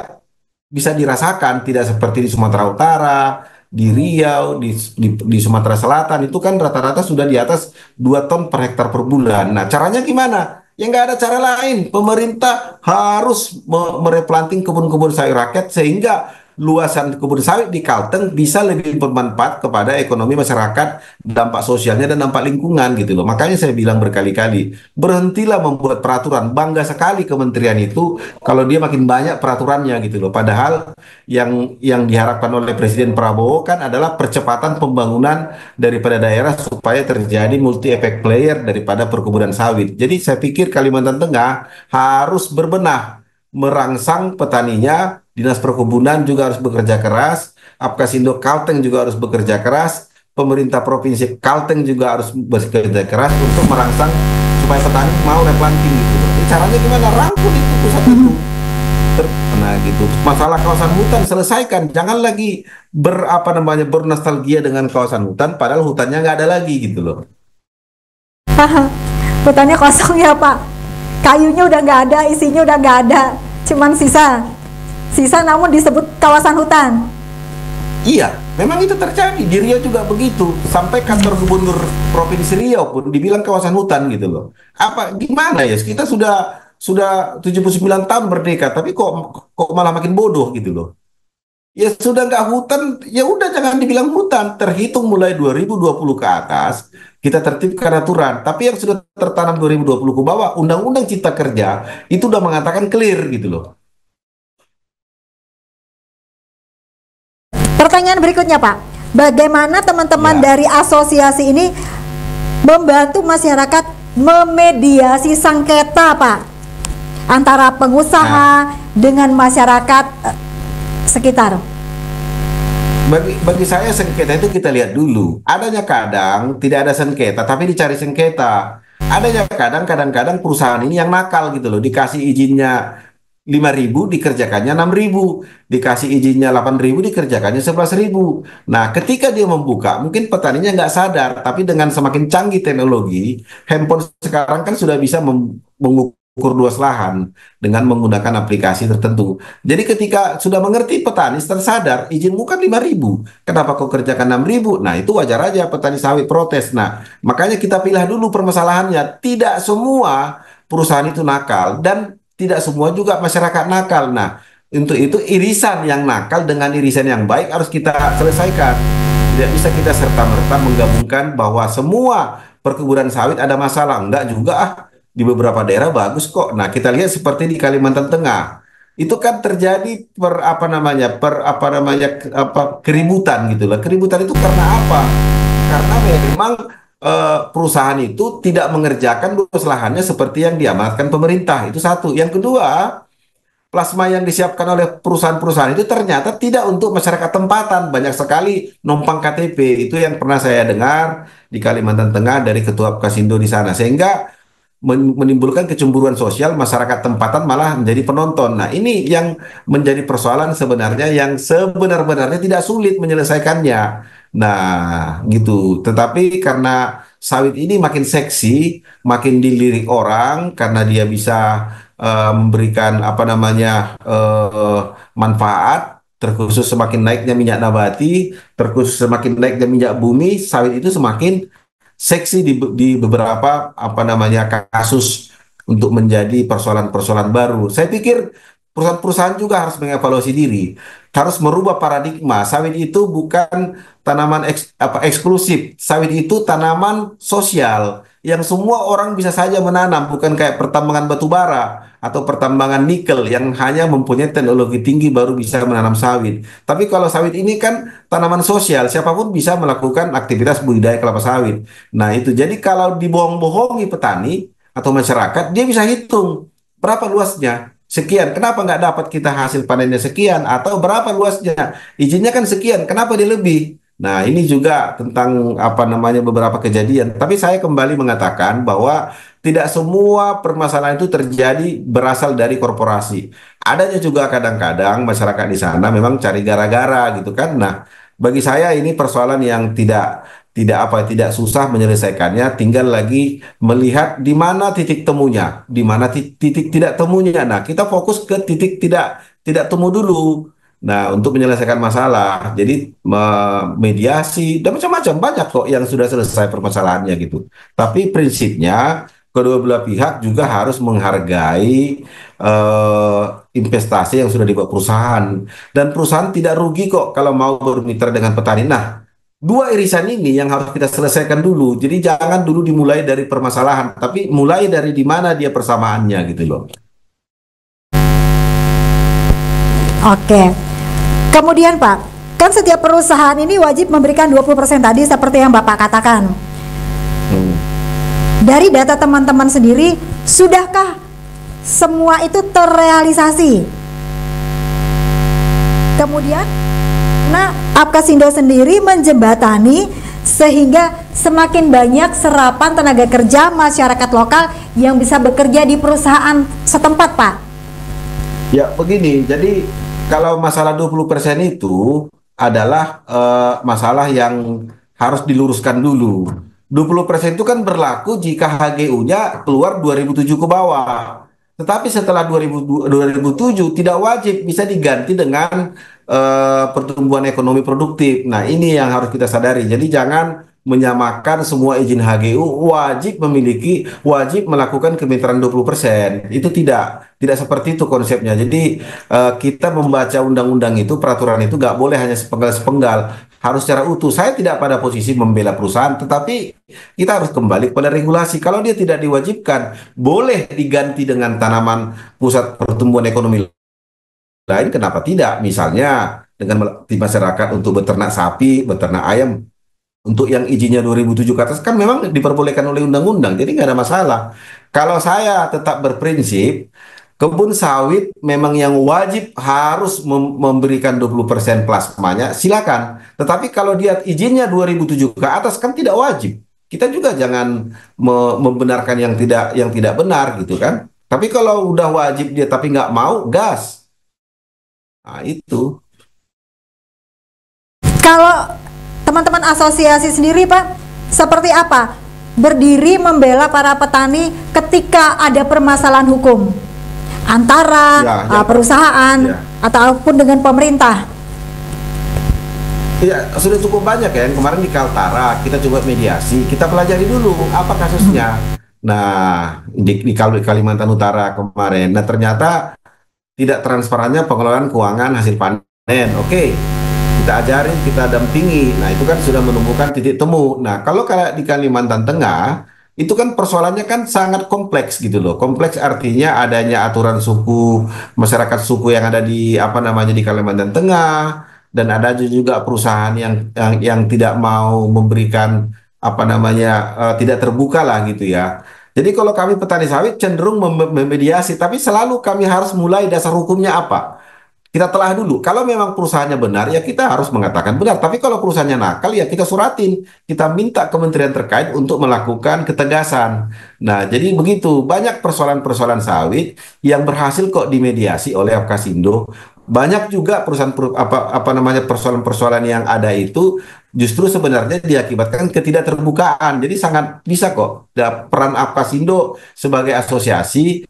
bisa dirasakan, tidak seperti di Sumatera Utara, di Riau, di Sumatera Selatan itu kan rata-rata sudah di atas 2 ton per hektar per bulan. Nah, caranya gimana? Ya nggak ada cara lain. Pemerintah harus mereplanting kebun-kebun sawit rakyat sehingga luasan kebun sawit di Kalteng bisa lebih bermanfaat kepada ekonomi masyarakat, dampak sosialnya dan dampak lingkungan gitu loh. Makanya saya bilang berkali-kali, berhentilah membuat peraturan. Bangga sekali kementerian itu kalau dia makin banyak peraturannya gitu loh. Padahal yang diharapkan oleh Presiden Prabowo kan adalah percepatan pembangunan daripada daerah supaya terjadi multi effect player daripada perkebunan sawit. Jadi saya pikir Kalimantan Tengah harus berbenah, merangsang petaninya. Dinas Perkebunan juga harus bekerja keras, Apkasindo Kalteng juga harus bekerja keras, pemerintah Provinsi Kalteng juga harus bekerja keras untuk merangsang supaya petani mau replanting gitu. Jadi caranya gimana? Rangkul itu pusat itu. Nah gitu. Masalah kawasan hutan selesaikan. Jangan lagi bernostalgia dengan kawasan hutan, padahal hutannya nggak ada lagi gitu loh. Hutannya kosong ya Pak. Kayunya udah nggak ada, isinya udah nggak ada, cuman sisa namun disebut kawasan hutan. Iya, memang itu terjadi. Di Riau juga begitu. Sampai kantor gubernur Provinsi Riau pun dibilang kawasan hutan gitu loh. Apa gimana ya? Kita sudah 79 tahun merdeka, tapi kok malah makin bodoh gitu loh. Ya sudah nggak hutan, ya udah jangan dibilang hutan. Terhitung mulai 2020 ke atas, kita tertibkan aturan. Tapi yang sudah tertanam 2020 ke bawah, Undang-Undang Cipta Kerja itu udah mengatakan clear gitu loh. Pertanyaan berikutnya Pak, bagaimana teman-teman Ya. dari asosiasi ini membantu masyarakat memediasi sengketa Pak antara pengusaha dengan masyarakat sekitar? Bagi saya sengketa itu kita lihat dulu. Adanya kadang tidak ada sengketa, tapi dicari sengketa. Adanya kadang-kadang perusahaan ini yang nakal gitu loh. Dikasih izinnya 5.000 dikerjakannya 6.000, dikasih izinnya 8.000 dikerjakannya 11.000. Nah, ketika dia membuka, mungkin petaninya nggak sadar, tapi dengan semakin canggih teknologi, handphone sekarang kan sudah bisa mengukur luas lahan dengan menggunakan aplikasi tertentu. Jadi ketika sudah mengerti petani tersadar, izinmu kan 5.000, kenapa kau kerjakan 6.000? Nah, itu wajar aja petani sawit protes. Nah, makanya kita pilih dulu permasalahannya. Tidak semua perusahaan itu nakal dan tidak semua juga masyarakat nakal. Nah, untuk itu irisan yang nakal dengan irisan yang baik harus kita selesaikan. Tidak bisa kita serta-merta menggabungkan bahwa semua perkebunan sawit ada masalah. Enggak juga ah. Di beberapa daerah bagus kok. Nah, kita lihat seperti di Kalimantan Tengah. Itu kan terjadi keributan gitu lah. Keributan itu karena apa? Karena memang perusahaan itu tidak mengerjakan luas lahannya seperti yang diamanatkan pemerintah. Itu satu. Yang kedua, plasma yang disiapkan oleh perusahaan-perusahaan itu ternyata tidak untuk masyarakat tempatan. Banyak sekali numpang KTP. Itu yang pernah saya dengar di Kalimantan Tengah dari Ketua Kasindo di sana. Sehingga menimbulkan kecemburuan sosial, masyarakat tempatan malah menjadi penonton. Nah, ini yang menjadi persoalan sebenarnya yang sebenar-benarnya tidak sulit menyelesaikannya. Nah, gitu. Tetapi karena sawit ini makin seksi, makin dilirik orang karena dia bisa memberikan manfaat, terkhusus semakin naiknya minyak nabati, terkhusus semakin naiknya minyak bumi, sawit itu semakin seksi di beberapa kasus untuk menjadi persoalan-persoalan baru. Saya pikir perusahaan-perusahaan juga harus mengevaluasi diri, harus merubah paradigma. Sawit itu bukan tanaman eksklusif, sawit itu tanaman sosial yang semua orang bisa saja menanam, bukan kayak pertambangan batu bara atau pertambangan nikel yang hanya mempunyai teknologi tinggi baru bisa menanam sawit. Tapi kalau sawit ini kan tanaman sosial, siapapun bisa melakukan aktivitas budidaya kelapa sawit. Nah itu, jadi kalau dibohong-bohongi petani atau masyarakat, dia bisa hitung berapa luasnya. Sekian, kenapa nggak dapat kita hasil panennya sekian? Atau berapa luasnya? Izinnya kan sekian, kenapa dia lebih? Nah, ini juga tentang apa namanya beberapa kejadian. Tapi saya kembali mengatakan bahwa tidak semua permasalahan itu terjadi berasal dari korporasi. Adanya juga kadang-kadang masyarakat di sana memang cari gara-gara gitu kan. Nah, bagi saya ini persoalan yang tidak susah menyelesaikannya, tinggal lagi melihat di mana titik temunya, di mana titik tidak temunya. Nah, kita fokus ke titik tidak tidak temu dulu. Nah, untuk menyelesaikan masalah, jadi mediasi dan macam-macam banyak kok yang sudah selesai permasalahannya gitu. Tapi prinsipnya kedua belah pihak juga harus menghargai investasi yang sudah dibuat perusahaan, dan perusahaan tidak rugi kok kalau mau bermitra dengan petani. Nah, dua irisan ini yang harus kita selesaikan dulu. Jadi jangan dulu dimulai dari permasalahan, tapi mulai dari di mana dia persamaannya gitu loh. Oke. Kemudian Pak, kan setiap perusahaan ini wajib memberikan 20% tadi seperti yang Bapak katakan. Dari data teman-teman sendiri, sudahkah semua itu terrealisasi? Kemudian, nah, Apkasindo sendiri menjembatani sehingga semakin banyak serapan tenaga kerja masyarakat lokal yang bisa bekerja di perusahaan setempat, Pak. Ya, begini. Jadi kalau masalah 20% itu adalah masalah yang harus diluruskan dulu. 20% itu kan berlaku jika HGU-nya keluar 2007 ke bawah. Tetapi setelah 2007 tidak wajib, bisa diganti dengan pertumbuhan ekonomi produktif. Nah, ini yang harus kita sadari. Jadi jangan menyamakan semua izin HGU wajib melakukan kemitraan 20%. Itu tidak seperti itu konsepnya. Jadi kita membaca undang-undang itu, peraturan itu nggak boleh hanya sepenggal-sepenggal, harus secara utuh. Saya tidak pada posisi membela perusahaan, tetapi kita harus kembali kepada regulasi. Kalau dia tidak diwajibkan, boleh diganti dengan tanaman pusat pertumbuhan ekonomi lain, kenapa tidak? Misalnya dengan di masyarakat untuk beternak sapi, beternak ayam, untuk yang izinnya 2007 ke atas kan memang diperbolehkan oleh undang-undang, jadi nggak ada masalah. Kalau saya tetap berprinsip, kebun sawit memang yang wajib harus memberikan 20% plasmanya, silakan. Tetapi kalau dia izinnya 2007 ke atas kan tidak wajib. Kita juga jangan membenarkan yang tidak benar gitu kan. Tapi kalau udah wajib dia tapi nggak mau, gas. Nah, itu. Kalau teman-teman asosiasi sendiri, Pak, seperti apa berdiri membela para petani ketika ada permasalahan hukum antara perusahaan ataupun dengan pemerintah? Ya, sudah cukup banyak ya. Yang kemarin di Kaltara kita coba mediasi, kita pelajari dulu apa kasusnya. Nah, di Kalimantan Utara kemarin, nah ternyata tidak transparannya pengelolaan keuangan hasil panen. Oke, kita ajarin, kita dampingi. Nah, itu kan sudah menumbuhkan titik temu. Nah, kalau kayak di Kalimantan Tengah, itu kan persoalannya kan sangat kompleks gitu loh. Kompleks artinya adanya aturan suku, masyarakat suku yang ada di di Kalimantan Tengah, dan ada juga perusahaan yang tidak mau memberikan tidak terbuka lah gitu ya. Jadi kalau kami petani sawit cenderung memediasi, tapi selalu kami harus mulai dasar hukumnya apa. Kita telah dulu. Kalau memang perusahaannya benar, ya kita harus mengatakan benar. Tapi kalau perusahaannya nakal, ya kita suratin. Kita minta kementerian terkait untuk melakukan ketegasan. Nah, jadi begitu. Banyak persoalan-persoalan sawit yang berhasil kok dimediasi oleh Apkasindo. Banyak juga persoalan-persoalan yang ada itu justru sebenarnya diakibatkan ketidakterbukaan. Jadi sangat bisa kok peran Apkasindo sebagai asosiasi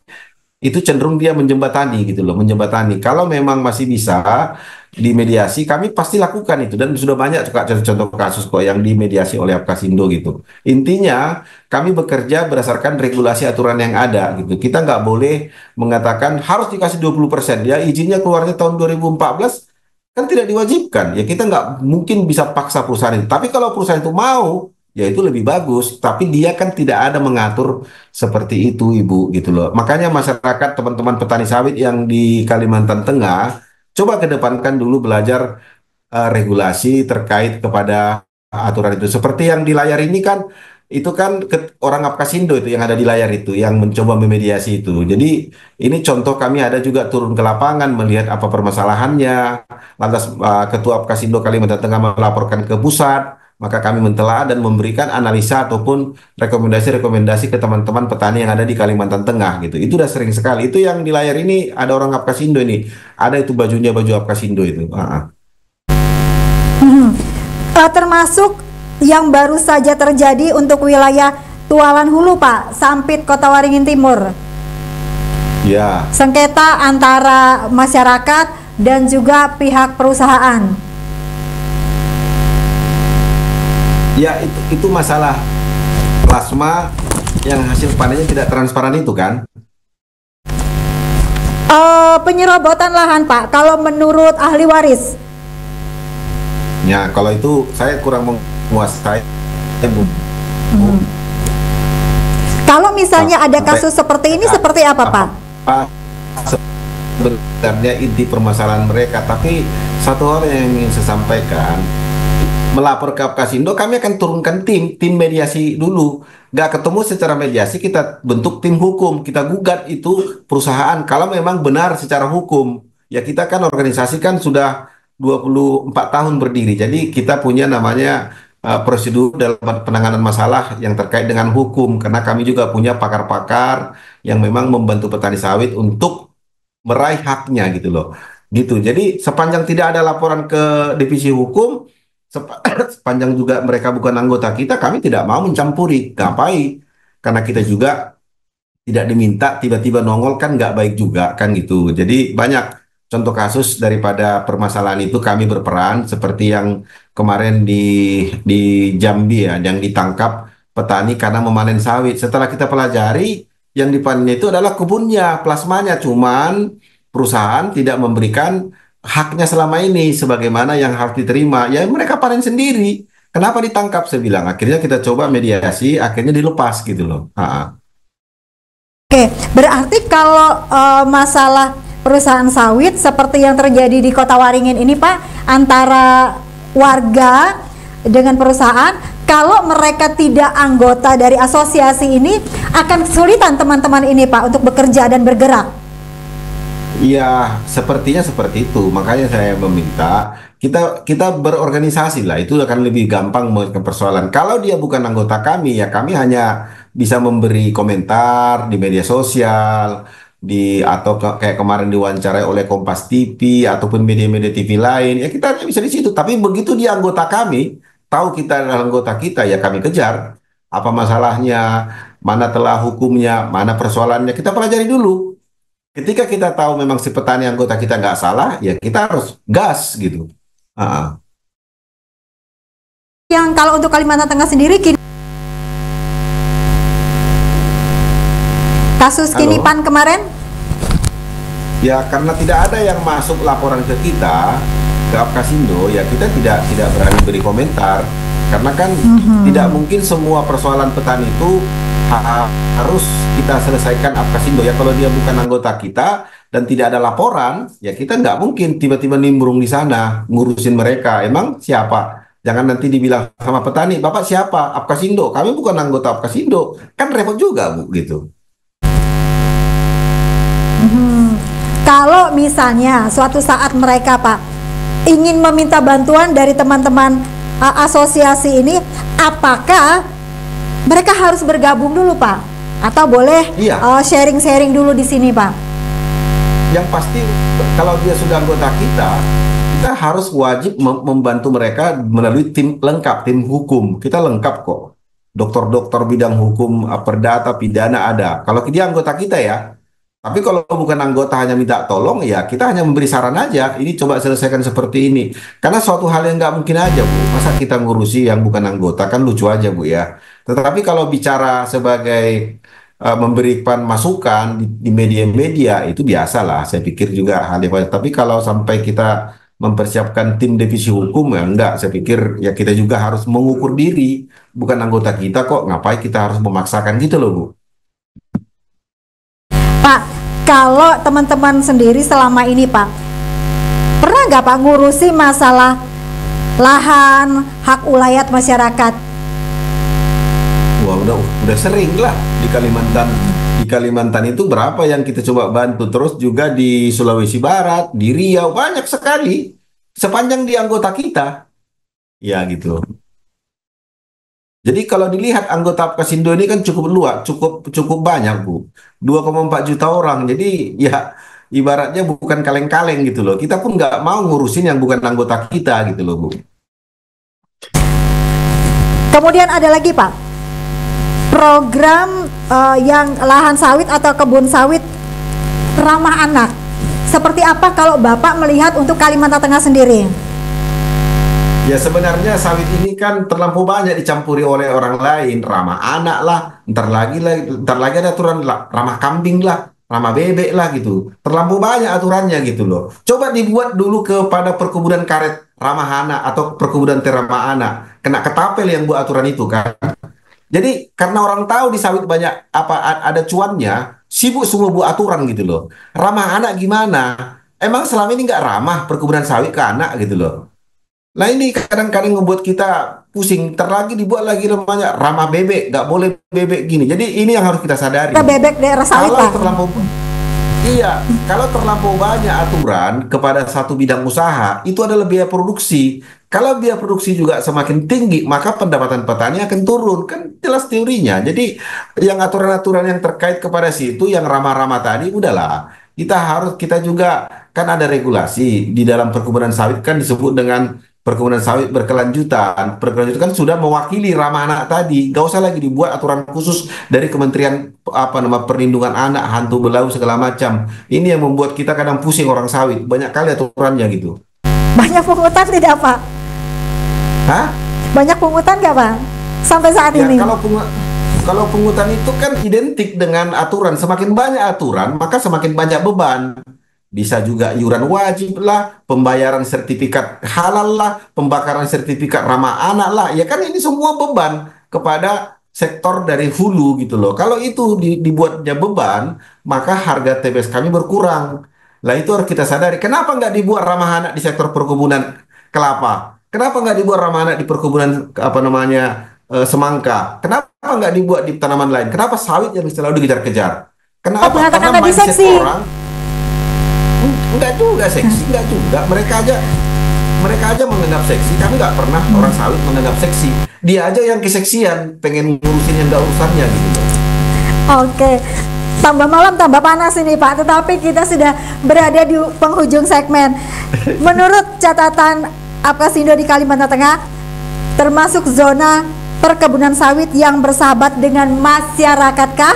itu cenderung dia menjembatani gitu loh, menjembatani. Kalau memang masih bisa, dimediasi, kami pasti lakukan itu dan sudah banyak juga contoh-contoh kasus kok yang dimediasi oleh Apkasindo gitu. Intinya kami bekerja berdasarkan regulasi aturan yang ada gitu. Kita nggak boleh mengatakan harus dikasih 20%. Ya izinnya keluarnya tahun 2014 kan tidak diwajibkan. Ya kita nggak mungkin bisa paksa perusahaan itu. Tapi kalau perusahaan itu mau, ya itu lebih bagus. Tapi dia kan tidak ada mengatur seperti itu, Ibu, gitu loh. Makanya masyarakat, teman-teman petani sawit yang di Kalimantan Tengah, coba kedepankan dulu belajar regulasi terkait kepada aturan itu. Seperti yang di layar ini kan, itu kan orang Apkasindo itu yang ada di layar itu, yang mencoba memediasi itu. Jadi ini contoh kami ada juga turun ke lapangan melihat apa permasalahannya. Lantas Ketua Apkasindo Kalimantan Tengah melaporkan ke pusat. Maka kami mentelaah dan memberikan analisa ataupun rekomendasi-rekomendasi ke teman-teman petani yang ada di Kalimantan Tengah gitu. Itu udah sering sekali. Itu yang di layar ini ada orang Apkasindo ini. Ada itu bajunya baju Apkasindo itu. Termasuk yang baru saja terjadi untuk wilayah Tualan Hulu, Pak, Sampit, Kota Waringin Timur. Ya. Sengketa antara masyarakat dan juga pihak perusahaan. Ya, itu masalah plasma yang hasil panennya tidak transparan itu kan? Penyerobotan lahan, Pak, kalau menurut ahli waris. Ya, kalau itu saya kurang menguasai. Kalau misalnya ada kasus seperti ini, seperti apa, Pak? Sebenarnya inti permasalahan mereka, tapi satu hal yang ingin saya sampaikan, melapor ke Apkasindo, kami akan turunkan tim mediasi dulu. Nggak ketemu secara mediasi, kita bentuk tim hukum, kita gugat itu perusahaan kalau memang benar secara hukum. Ya kita kan organisasi kan sudah 24 tahun berdiri, jadi kita punya namanya prosedur dalam penanganan masalah yang terkait dengan hukum, karena kami juga punya pakar-pakar yang memang membantu petani sawit untuk meraih haknya gitu loh. Gitu. Jadi sepanjang tidak ada laporan ke divisi hukum, sepanjang juga mereka bukan anggota kita, kami tidak mau mencampuri. Ngapain? Karena kita juga tidak diminta, tiba-tiba nongol kan nggak baik juga kan gitu. Jadi banyak contoh kasus daripada permasalahan itu kami berperan, seperti yang kemarin di Jambi ya, yang ditangkap petani karena memanen sawit. Setelah kita pelajari, yang dipanen itu adalah kebunnya, plasmanya, cuman perusahaan tidak memberikan haknya selama ini sebagaimana yang harus diterima. Ya mereka panen sendiri. Kenapa ditangkap? Saya bilang. Akhirnya kita coba mediasi, akhirnya dilepas gitu loh. Oke, berarti kalau masalah perusahaan sawit seperti yang terjadi di Kota Waringin ini, Pak, antara warga dengan perusahaan, kalau mereka tidak anggota dari asosiasi ini, akan kesulitan teman-teman ini, Pak, untuk bekerja dan bergerak. Iya, sepertinya seperti itu. Makanya saya meminta kita berorganisasi lah. Itu akan lebih gampang ke persoalan. Kalau dia bukan anggota kami, ya kami hanya bisa memberi komentar di media sosial, atau kayak kemarin diwawancarai oleh Kompas TV ataupun media-media TV lain. Ya kita hanya bisa di situ. Tapi begitu dia anggota kami, tahu kita adalah anggota kita, ya kami kejar. Apa masalahnya? Mana telah hukumnya? Mana persoalannya? Kita pelajari dulu. Ketika kita tahu memang si petani anggota kita nggak salah, ya kita harus gas gitu. Yang kalau untuk Kalimantan Tengah sendiri, kasus Kinipan kemarin? Ya karena tidak ada yang masuk laporan ke kita, ke Apkasindo, ya kita tidak berani beri komentar. Karena kan tidak mungkin semua persoalan petani itu harus kita selesaikan Apkasindo. Ya kalau dia bukan anggota kita dan tidak ada laporan, ya kita nggak mungkin tiba-tiba nimbrung di sana ngurusin mereka. Emang siapa? Jangan nanti dibilang sama petani, Bapak siapa? Apkasindo. Kami bukan anggota Apkasindo. Kan repot juga, Bu, gitu. Kalau misalnya suatu saat mereka, Pak, ingin meminta bantuan dari teman-teman asosiasi ini, apakah mereka harus bergabung dulu, Pak? Atau boleh sharing-sharing dulu di sini, Pak? Yang pasti kalau dia sudah anggota kita harus wajib membantu mereka melalui tim lengkap, tim hukum. Kita lengkap kok. Dokter-dokter bidang hukum, perdata, pidana ada. Kalau dia anggota kita ya, Tapi kalau bukan anggota hanya minta tolong, ya kita hanya memberi saran aja. Ini coba selesaikan seperti ini. Karena suatu hal yang nggak mungkin aja, Bu. Masa kita ngurusi yang bukan anggota, kan lucu aja, Bu ya. Tetapi kalau bicara sebagai memberikan masukan di media-media, itu biasalah. Saya pikir juga hal yang baik. Tapi kalau sampai kita mempersiapkan tim divisi hukum, ya enggak. Saya pikir ya kita juga harus mengukur diri. Bukan anggota kita kok, ngapain kita harus memaksakan gitu loh, Bu. Pak, kalau teman-teman sendiri selama ini Pak, pernah nggak Pak ngurusi masalah lahan, hak ulayat masyarakat? Wah, udah sering lah di Kalimantan. Di Kalimantan itu berapa yang kita coba bantu. Terus juga di Sulawesi Barat, di Riau, banyak sekali. Sepanjang di anggota kita. Ya gitu loh. Jadi kalau dilihat anggota Apkasindo ini kan cukup luas, cukup banyak, Bu. 2,4 juta orang. Jadi ya ibaratnya bukan kaleng-kaleng gitu loh. Kita pun nggak mau ngurusin yang bukan anggota kita gitu loh, Bu. Kemudian ada lagi Pak, program yang lahan sawit atau kebun sawit ramah anak. Seperti apa kalau Bapak melihat untuk Kalimantan Tengah sendiri? Ya sebenarnya sawit ini kan terlampau banyak dicampuri oleh orang lain, ramah anak lah, ntar lagi ada aturan lah, ramah kambing lah, ramah bebek lah gitu. Terlampau banyak aturannya gitu loh. Coba dibuat dulu kepada perkebunan karet ramah anak atau perkebunan teh ramah anak, kena ketapel yang buat aturan itu kan. Jadi karena orang tahu di sawit banyak ada cuannya, sibuk semua buat aturan gitu loh. Ramah anak gimana? Emang selama ini nggak ramah perkebunan sawit ke anak gitu loh. Nah ini kadang-kadang ngebuat kita pusing. Terlagi dibuat lagi namanya ramah bebek, nggak boleh bebek gini. Jadi ini yang harus kita sadari. Bebek daerah sawit Kalau Pak. terlampau, iya, kalau terlampau banyak aturan kepada satu bidang usaha, itu adalah biaya produksi. Kalau biaya produksi juga semakin tinggi, maka pendapatan petani akan turun. Kan jelas teorinya. Jadi yang aturan-aturan yang terkait kepada situ, yang ramah-ramah tadi, udahlah. Kita juga kan ada regulasi di dalam perkebunan sawit kan disebut dengan perkebunan sawit berkelanjutan. Berkelanjutan kan sudah mewakili ramah anak tadi. Gak usah lagi dibuat aturan khusus dari Kementerian Perlindungan Anak, hantu belau segala macam. Ini yang membuat kita kadang pusing orang sawit. Banyak kali aturannya gitu. Banyak pungutan tidak Pak? Hah? Banyak pungutan nggak Pak? Sampai saat Ya, ini? kalau pungutan itu kan identik dengan aturan. Semakin banyak aturan, maka semakin banyak beban. Bisa juga iuran wajib lah, pembayaran sertifikat halal lah, pembakaran sertifikat ramah anak lah. Ya kan ini semua beban kepada sektor dari hulu gitu loh. Kalau itu dibuatnya beban, maka harga TBS kami berkurang. Lah itu harus kita sadari. Kenapa nggak dibuat ramah anak di sektor perkebunan kelapa? Kenapa nggak dibuat ramah anak di perkebunan semangka? Kenapa nggak dibuat di tanaman lain? Kenapa sawit yang selalu dikejar-kejar? Kenapa? Mengatakan Karena tadi mindset seksi. orang enggak juga seksi, enggak juga. Mereka aja menganggap seksi. Kami nggak pernah orang sawit menganggap seksi. Dia aja yang keseksian, pengen ngurusin yang nggak urusannya gitu loh. Oke. Tambah malam tambah panas ini Pak, tetapi kita sudah berada di penghujung segmen. Menurut catatan Apkasindo di Kalimantan Tengah, termasuk zona perkebunan sawit yang bersahabat dengan masyarakatkah?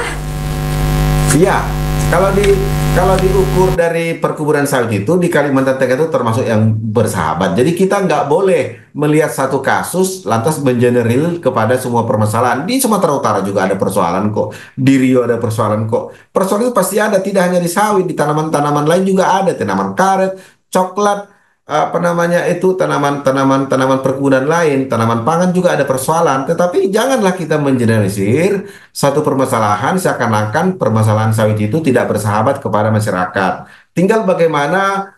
Iya, kalau diukur dari perkebunan sawit itu di Kalimantan Tengah itu termasuk yang bersahabat. Jadi kita nggak boleh melihat satu kasus lantas mengeneril kepada semua permasalahan. Di Sumatera Utara juga ada persoalan kok, di Riau ada persoalan kok. Persoalan itu pasti ada, tidak hanya di sawit, di tanaman-tanaman lain juga ada, tanaman karet, coklat, tanaman perkebunan lain, tanaman pangan juga ada persoalan. Tetapi janganlah kita mengeneralisir satu permasalahan seakan-akan permasalahan sawit itu tidak bersahabat kepada masyarakat. Tinggal bagaimana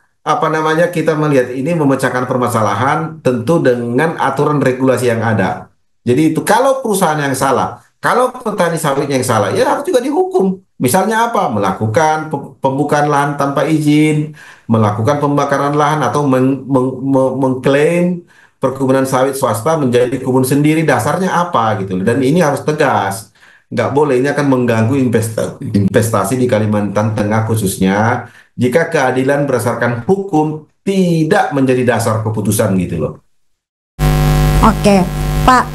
kita melihat ini memecahkan permasalahan tentu dengan aturan regulasi yang ada. Jadi itu kalau perusahaan yang salah, kalau petani sawit yang salah, ya harus juga dihukum. Misalnya apa? Melakukan pembukaan lahan tanpa izin, melakukan pembakaran lahan atau mengklaim perkebunan sawit swasta menjadi kebun sendiri. Dasarnya apa gitu. Dan ini harus tegas. Nggak boleh, ini akan mengganggu investasi di Kalimantan Tengah khususnya jika keadilan berdasarkan hukum tidak menjadi dasar keputusan gitu loh. Oke, Pak.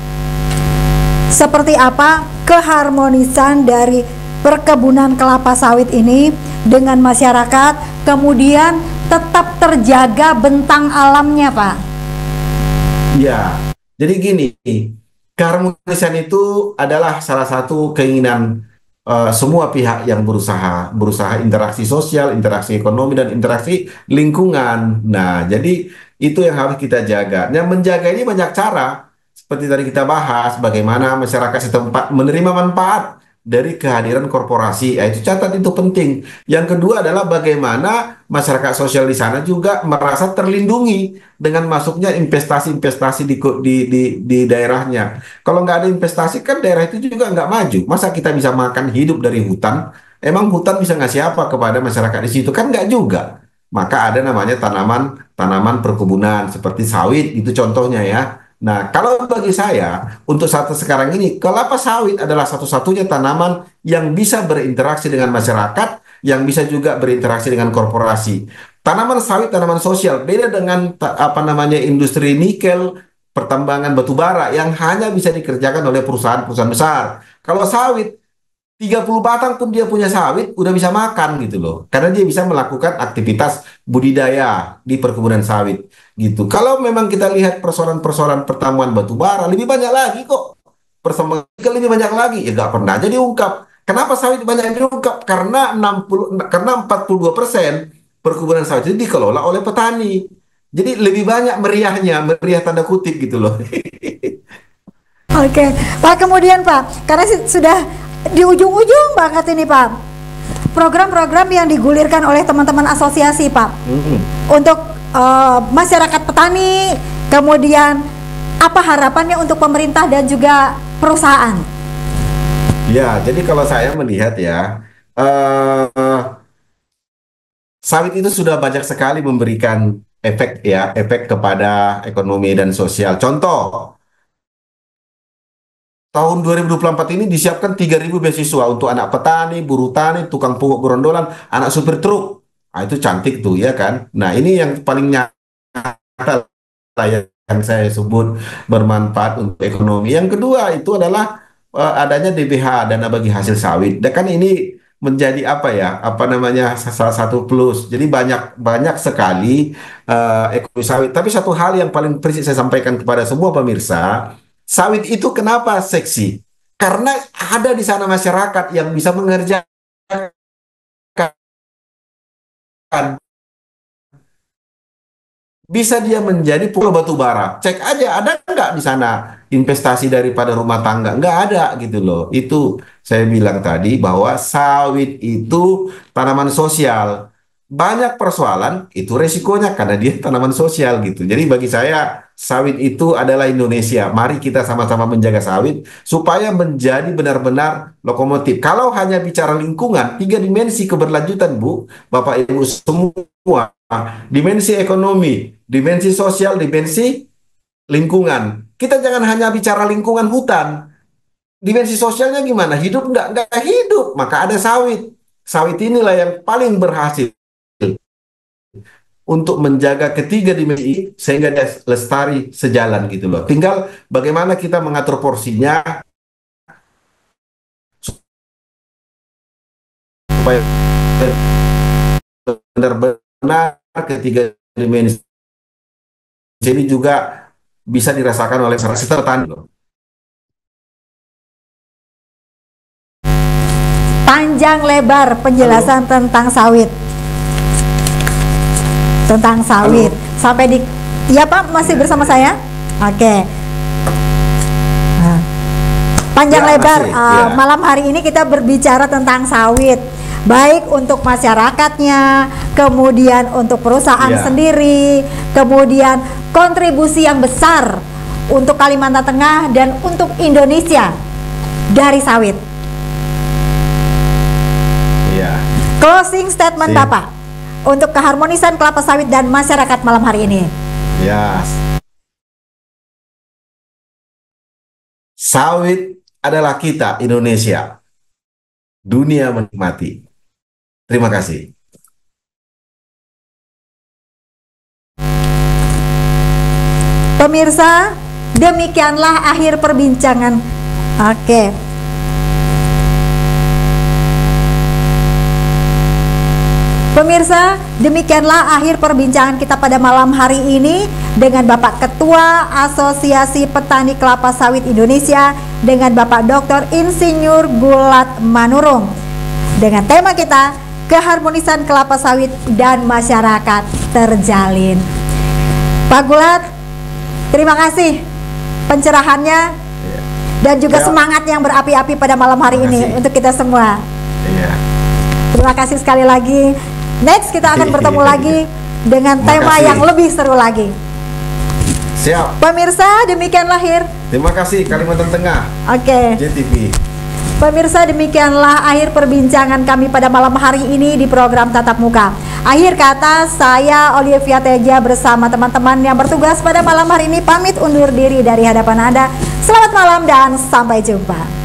Seperti apa keharmonisan dari perkebunan kelapa sawit ini dengan masyarakat, kemudian tetap terjaga bentang alamnya, Pak? Ya, jadi gini, keharmonisan itu adalah salah satu keinginan semua pihak yang berusaha interaksi sosial, interaksi ekonomi, dan interaksi lingkungan. Nah, jadi itu yang harus kita jaga. Nah, menjaga ini banyak cara. Seperti tadi kita bahas, bagaimana masyarakat setempat menerima manfaat dari kehadiran korporasi. Itu catat, itu penting. Yang kedua adalah bagaimana masyarakat sosial di sana juga merasa terlindungi dengan masuknya investasi-investasi di daerahnya. Kalau nggak ada investasi kan daerah itu juga nggak maju. Masa kita bisa makan hidup dari hutan? Emang hutan bisa ngasih apa kepada masyarakat di situ? Kan nggak juga. Maka ada namanya tanaman perkebunan seperti sawit, itu contohnya ya. Nah, kalau bagi saya, untuk saat sekarang ini, kelapa sawit adalah satu-satunya tanaman yang bisa berinteraksi dengan masyarakat, yang bisa juga berinteraksi dengan korporasi. Tanaman sawit, tanaman sosial, beda dengan industri nikel, pertambangan batu bara yang hanya bisa dikerjakan oleh perusahaan-perusahaan besar. Kalau sawit, 30 batang pun dia punya sawit, udah bisa makan gitu loh. Karena dia bisa melakukan aktivitas budidaya di perkebunan sawit gitu. Kalau memang kita lihat persoalan-persoalan pertambangan batu bara, lebih banyak lagi kok. Pertambangan nikel lebih banyak lagi. Ya nggak pernah jadi ungkap. Kenapa sawit banyak diungkap? Karena 42% perkebunan sawit itu dikelola oleh petani. Jadi lebih banyak meriahnya, meriah tanda kutip gitu loh. Oke, Pak, kemudian Pak, karena sudah di ujung-ujung banget ini Pak, program-program yang digulirkan oleh teman-teman asosiasi Pak, untuk masyarakat petani, kemudian apa harapannya untuk pemerintah dan juga perusahaan? Ya, jadi kalau saya melihat ya, sawit itu sudah banyak sekali memberikan efek kepada ekonomi dan sosial. Contoh, tahun 2024 ini disiapkan 3.000 beasiswa untuk anak petani, buruh tani, tukang pungut gerondolan, anak supir truk. Nah, itu cantik tuh ya kan. Nah, ini yang paling nyata lah yang saya sebut bermanfaat untuk ekonomi. Yang kedua itu adalah adanya DBH, dana bagi hasil sawit. Dan kan ini menjadi salah satu plus. Jadi banyak sekali ekonomi sawit. Tapi satu hal yang paling prinsip saya sampaikan kepada semua pemirsa, sawit itu kenapa seksi? Karena ada di sana masyarakat yang bisa mengerjakan, bisa dia menjadi pulau batu bara. Cek aja ada nggak di sana investasi daripada rumah tangga? Nggak ada gitu loh. Itu saya bilang tadi bahwa sawit itu tanaman sosial. Banyak persoalan itu resikonya karena dia tanaman sosial gitu. Jadi bagi saya sawit itu adalah Indonesia. Mari kita sama-sama menjaga sawit supaya menjadi benar-benar lokomotif. Kalau hanya bicara lingkungan, 3 dimensi keberlanjutan, Bu, Bapak Ibu semua, dimensi ekonomi, dimensi sosial, dimensi lingkungan. Kita jangan hanya bicara lingkungan hutan. Dimensi sosialnya gimana? Hidup nggak hidup. Maka ada sawit. Sawit inilah yang paling berhasil untuk menjaga ketiga dimensi sehingga dia lestari sejalan gitu loh. Tinggal bagaimana kita mengatur porsinya supaya benar-benar ketiga dimensi ini juga bisa dirasakan oleh masyarakat petani loh. Panjang lebar penjelasan tentang sawit. Sampai di, ya Pak, masih bersama saya? Oke. Nah, panjang lebar malam hari ini kita berbicara tentang sawit, baik untuk masyarakatnya, kemudian untuk perusahaan sendiri, kemudian kontribusi yang besar untuk Kalimantan Tengah dan untuk Indonesia dari sawit. Closing statement Bapak untuk keharmonisan kelapa sawit dan masyarakat malam hari ini. Sawit adalah kita, Indonesia. Dunia menikmati. Terima kasih. Pemirsa, demikianlah akhir perbincangan. Oke. Pemirsa, demikianlah akhir perbincangan kita pada malam hari ini dengan Bapak Ketua Asosiasi Petani Kelapa Sawit Indonesia, dengan Bapak Dr. Insinyur Gulat Manurung, dengan tema kita keharmonisan kelapa sawit dan masyarakat terjalin. Pak Gulat, terima kasih pencerahannya dan juga semangat yang berapi-api pada malam hari ini untuk kita semua. Terima kasih sekali lagi. Next kita akan bertemu lagi dengan tema yang lebih seru lagi. Siap. Pemirsa, demikian lahir. Terima kasih Kalimantan Tengah. Oke. JTV. Pemirsa, demikianlah akhir perbincangan kami pada malam hari ini di program Tatap Muka. Akhir kata, saya Olivia Teja bersama teman-teman yang bertugas pada malam hari ini pamit undur diri dari hadapan Anda. Selamat malam dan sampai jumpa.